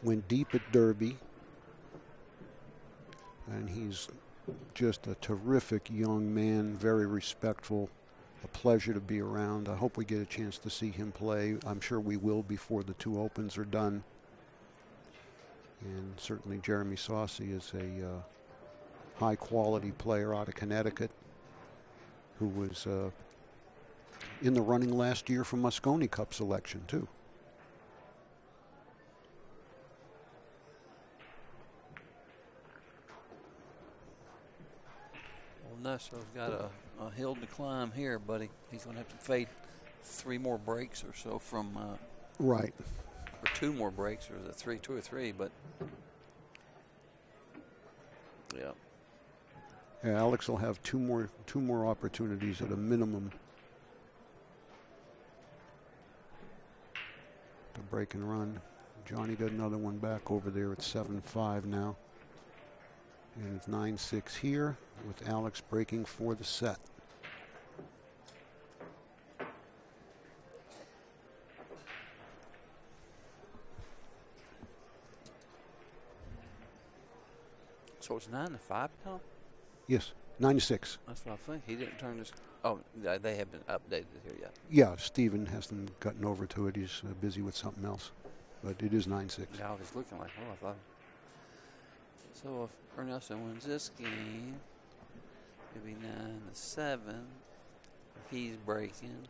went deep at Derby, and he's just a terrific young man, very respectful, a pleasure to be around. I hope we get a chance to see him play. I'm sure we will before the 2 opens are done. And certainly Jeremy Saucy is a high-quality player out of Connecticut who was in the running last year for Moscone Cup selection, too. Well, Nesso's got a hill to climb here, buddy. He's going to have to fade 3 more breaks or so from Right. or 2 more breaks, or the 2 or 3, but yeah. Yeah, Alex will have two more opportunities at a minimum to break and run. Johnny got another one back over there at 7-5 now. And it's 9-6 here with Alex breaking for the set. So it's 9-5 now? Yes, 9-6. That's what I think. He didn't turn this. Oh, they have been updated here yet. Yeah, Steven hasn't gotten over to it. He's busy with something else. But it is 9-6. Yeah, I was looking like, oh, I thought. So if Ernesto wins this game, it'll be 9-7. He's breaking.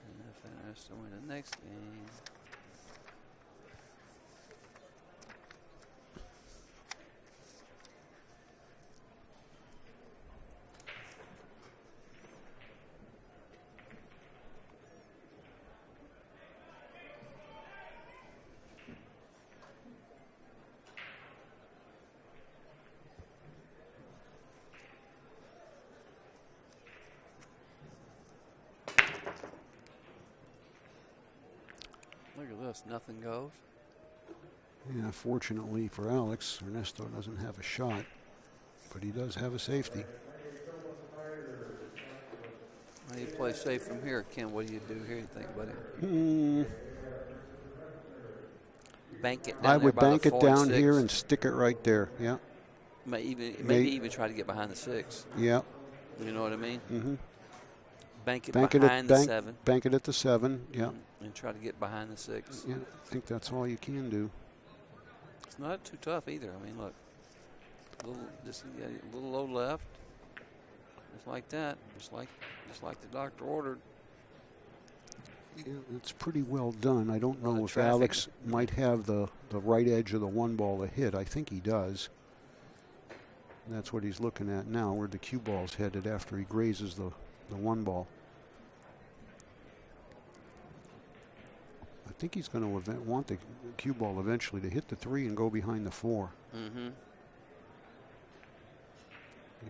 And if Ernesto wins the next game, Look at this. Nothing goes. Yeah, fortunately for Alex, Ernesto doesn't have a shot, but he does have a safety. How do you play safe from here, Ken? What do you do here, you think, buddy? Bank it down I there would by bank the it 4 and down 6. here and stick it right there. Yeah. Maybe even try to get behind the 6. Yeah. You know what I mean? Mm-hmm. Bank it Bank behind the 7. Bank it at the 7. Yeah. And try to get behind the 6. Yeah. I think that's all you can do. It's not too tough either. I mean, look, just a little low left, just like that, just like the doctor ordered. Yeah, it's pretty well done. I don't know if traffic. Alex might have the right edge of the 1 ball to hit. I think he does. And that's what he's looking at now, where the cue ball's headed after he grazes the 1 ball. I think he's going to want the cue ball eventually to hit the 3 and go behind the 4. Mm-hmm.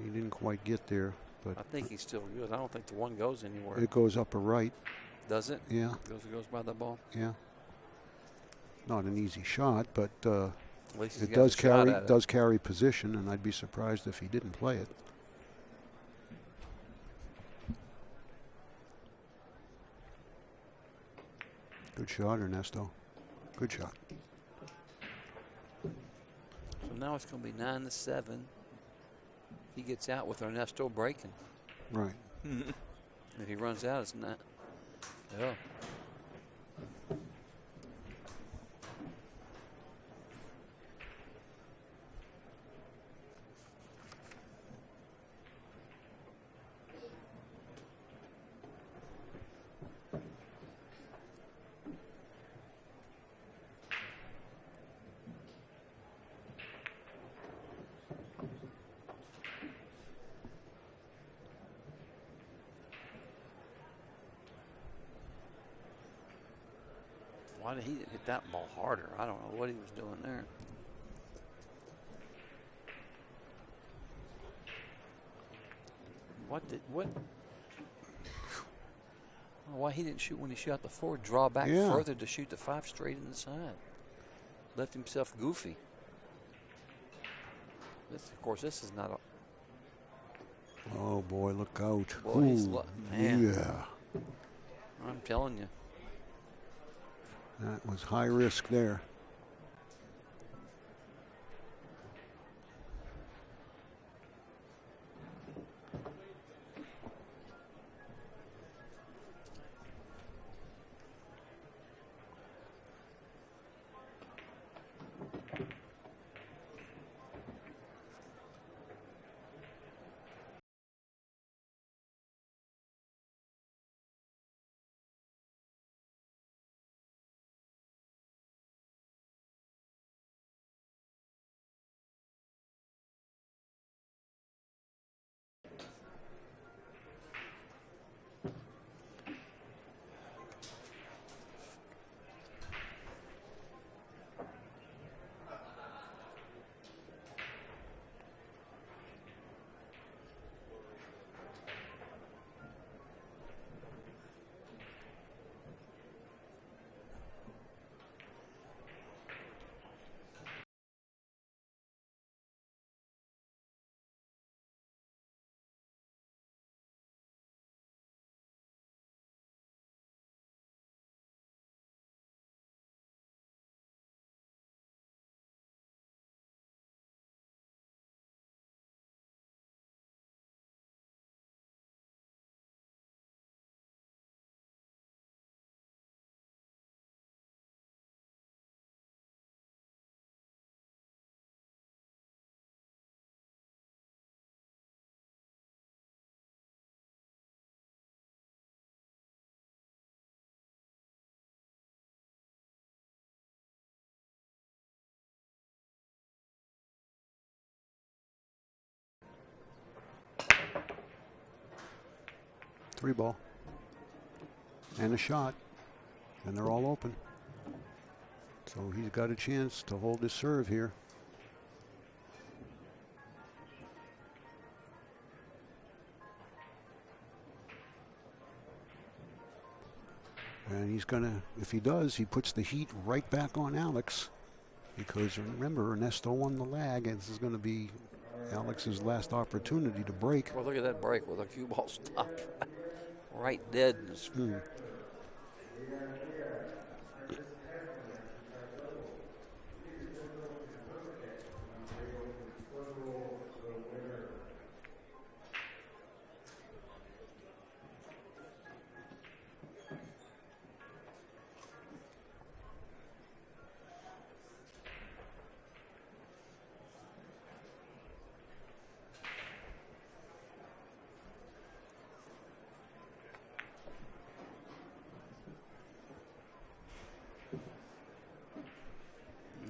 He didn't quite get there, but I think he's still good. I don't think the 1 goes anywhere. it goes upper right. Does it? Yeah. It goes by the ball. Yeah. Not an easy shot, but At least he's it got does a shot carry at it. does carry position, and I'd be surprised if he didn't play it. Good shot, Ernesto. Good shot. So now it's going to be 9-7. He gets out with Ernesto breaking. Right. If he runs out, it's not. Yeah. Why did he hit that ball harder? I don't know what he was doing there. What? Why he didn't shoot when he shot the 4? Draw back further to shoot the 5 straight in the side. Left himself goofy. Of course, this is not a. Oh boy, look out! Boy, he's man. Yeah. I'm telling you. That was high risk there. Three ball. And a shot. And they're all open. So he's got a chance to hold his serve here. And he's going to, if he does, he puts the heat right back on Alex. Because remember, Ernesto won the lag, and this is going to be Alex's last opportunity to break. Well, look at that break with a cue ball stopped right dead in his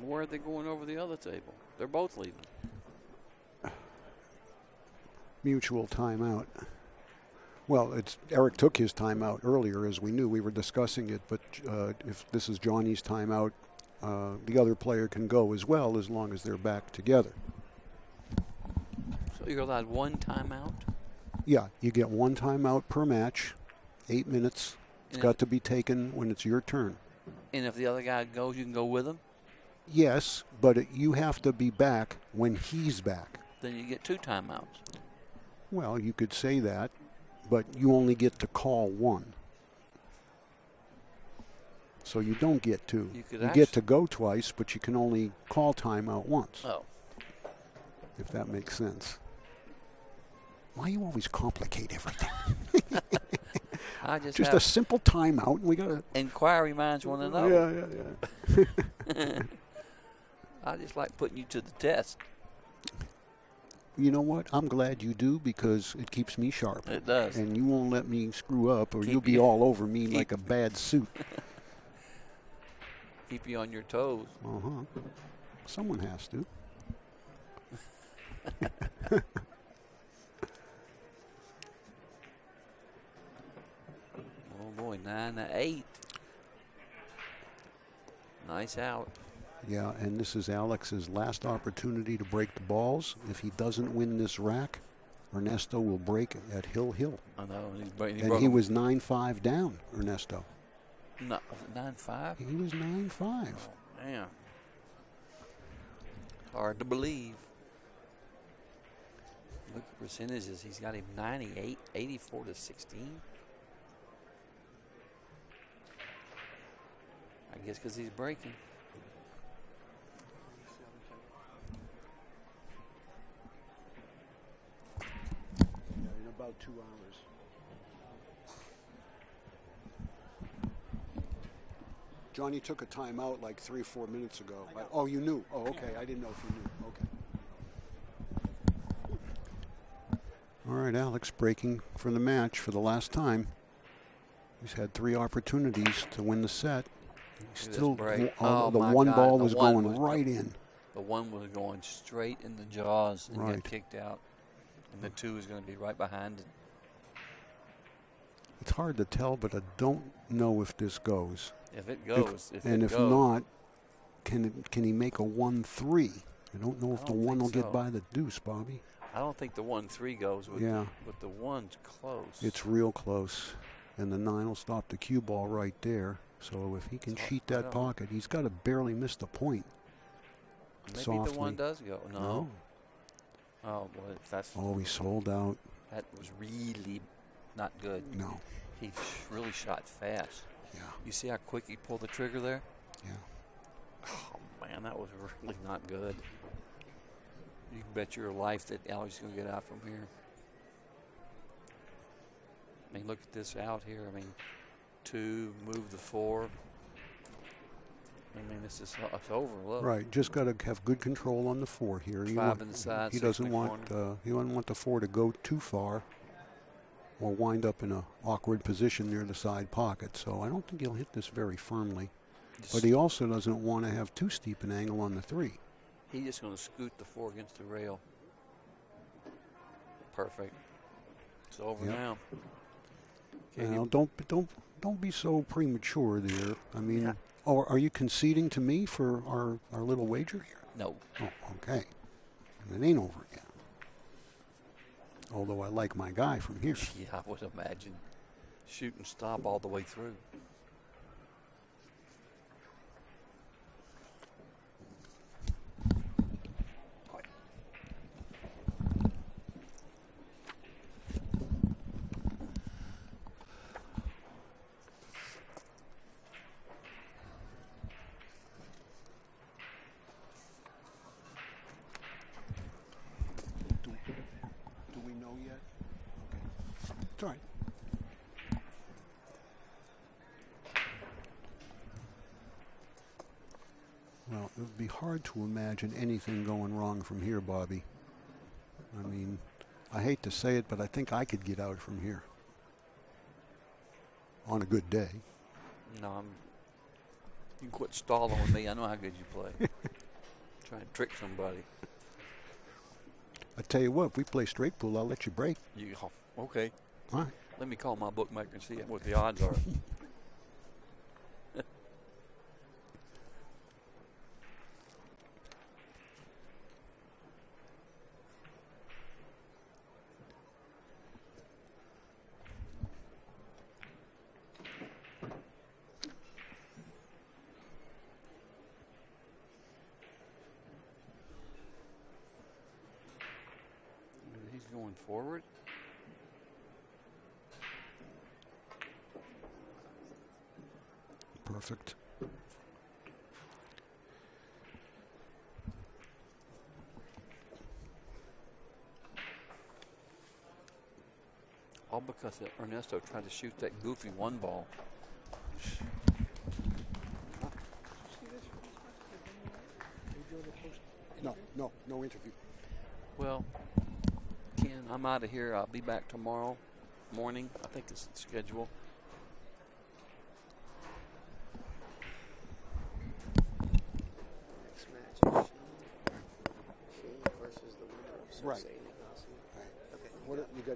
Where are they going over the other table? They're both leaving. Mutual timeout. Well, Eric took his timeout earlier, as we knew. We were discussing it, but if this is Johnny's timeout, the other player can go as well, as long as they're back together. So you're allowed one timeout? Yeah, you get one timeout per match, 8 minutes. It's got to be taken when it's your turn. And if the other guy goes, you can go with him? Yes, but you have to be back when he's back. Then you get 2 timeouts. Well, you could say that, but you only get to call one. So you don't get 2. You get to go twice, but you can only call timeout once. Oh. If that makes sense. Why you always complicate everything? Just a simple timeout. We got to. Inquiry minds want to know. Yeah. I just like putting you to the test. You know what? I'm glad you do, because it keeps me sharp. It does. And you won't let me screw up, or you'll be all over me like a bad suit. Keep you on your toes. Uh-huh. Someone has to. Oh, boy, 9-8. Nice out. Yeah, and this is Alex's last opportunity to break the balls. If he doesn't win this rack, Ernesto will break at Hill. I know. And he was 9-5 down, Ernesto. No, was it 9-5? He was 9-5. Oh, man. Hard to believe. Look at percentages. He's got him 98, 84 to 16. I guess because he's breaking. In about 2 hours. Johnny took a timeout like 3 or 4 minutes ago. Oh, you knew? Oh, okay. I didn't know if you knew. Okay. All right, Alex breaking for the match for the last time. He's had 3 opportunities to win the set. Still, the one ball was going right in. The one was going straight in the jaws and got kicked out. And the 2 is going to be right behind it. It's hard to tell, but I don't know if this goes. If it goes. If not, can he make a 1-3? I don't know if the 1 will get by the deuce, Bobby. I don't think the 1-3 goes with but the 1's close. It's real close. And the 9 will stop the cue ball right there. So if he can cheat that pocket, he's got to barely miss the point. Maybe softly. The 1 does go. No. Oh, boy, that's. Oh, he sold out. That was really not good. No. He really shot fast. Yeah. You see how quick he pulled the trigger there? Yeah. Oh, man, that was really not good. You can bet your life that Alex is going to get out from here. I mean, look at this out here. I mean, 2, move the 4. I mean, it's over. Look. Right, just got to have good control on the 4 here. 5 in the side. He doesn't want the 4 to go too far, or wind up in an awkward position near the side pocket. So I don't think he'll hit this very firmly. But he also doesn't want to have too steep an angle on the 3. He's just going to scoot the 4 against the rail. Perfect. It's over now. Now, don't be so premature there. I mean, are you conceding to me for our little wager here? No. Oh, okay. And it ain't over yet. Although I like my guy from here. Yeah, I would imagine. Shoot and stop all the way through. all right. Well, it would be hard to imagine anything going wrong from here, Bobby. I mean, I hate to say it, but I think I could get out from here. On a good day. No, you can quit stalling with me. I know how good you play. Trying to trick somebody. I tell you what, if we play straight pool, I'll let you break. Okay. All right. Let me call my bookmaker and see what the odds are. He's going forward. Perfect. All because Ernesto tried to shoot that goofy one ball. No interview. Well, Ken, I'm out of here. I'll be back tomorrow morning. I think it's the schedule. Next match is Shane versus the winner of Right. Sensei Nagase. Right. Okay. What you got?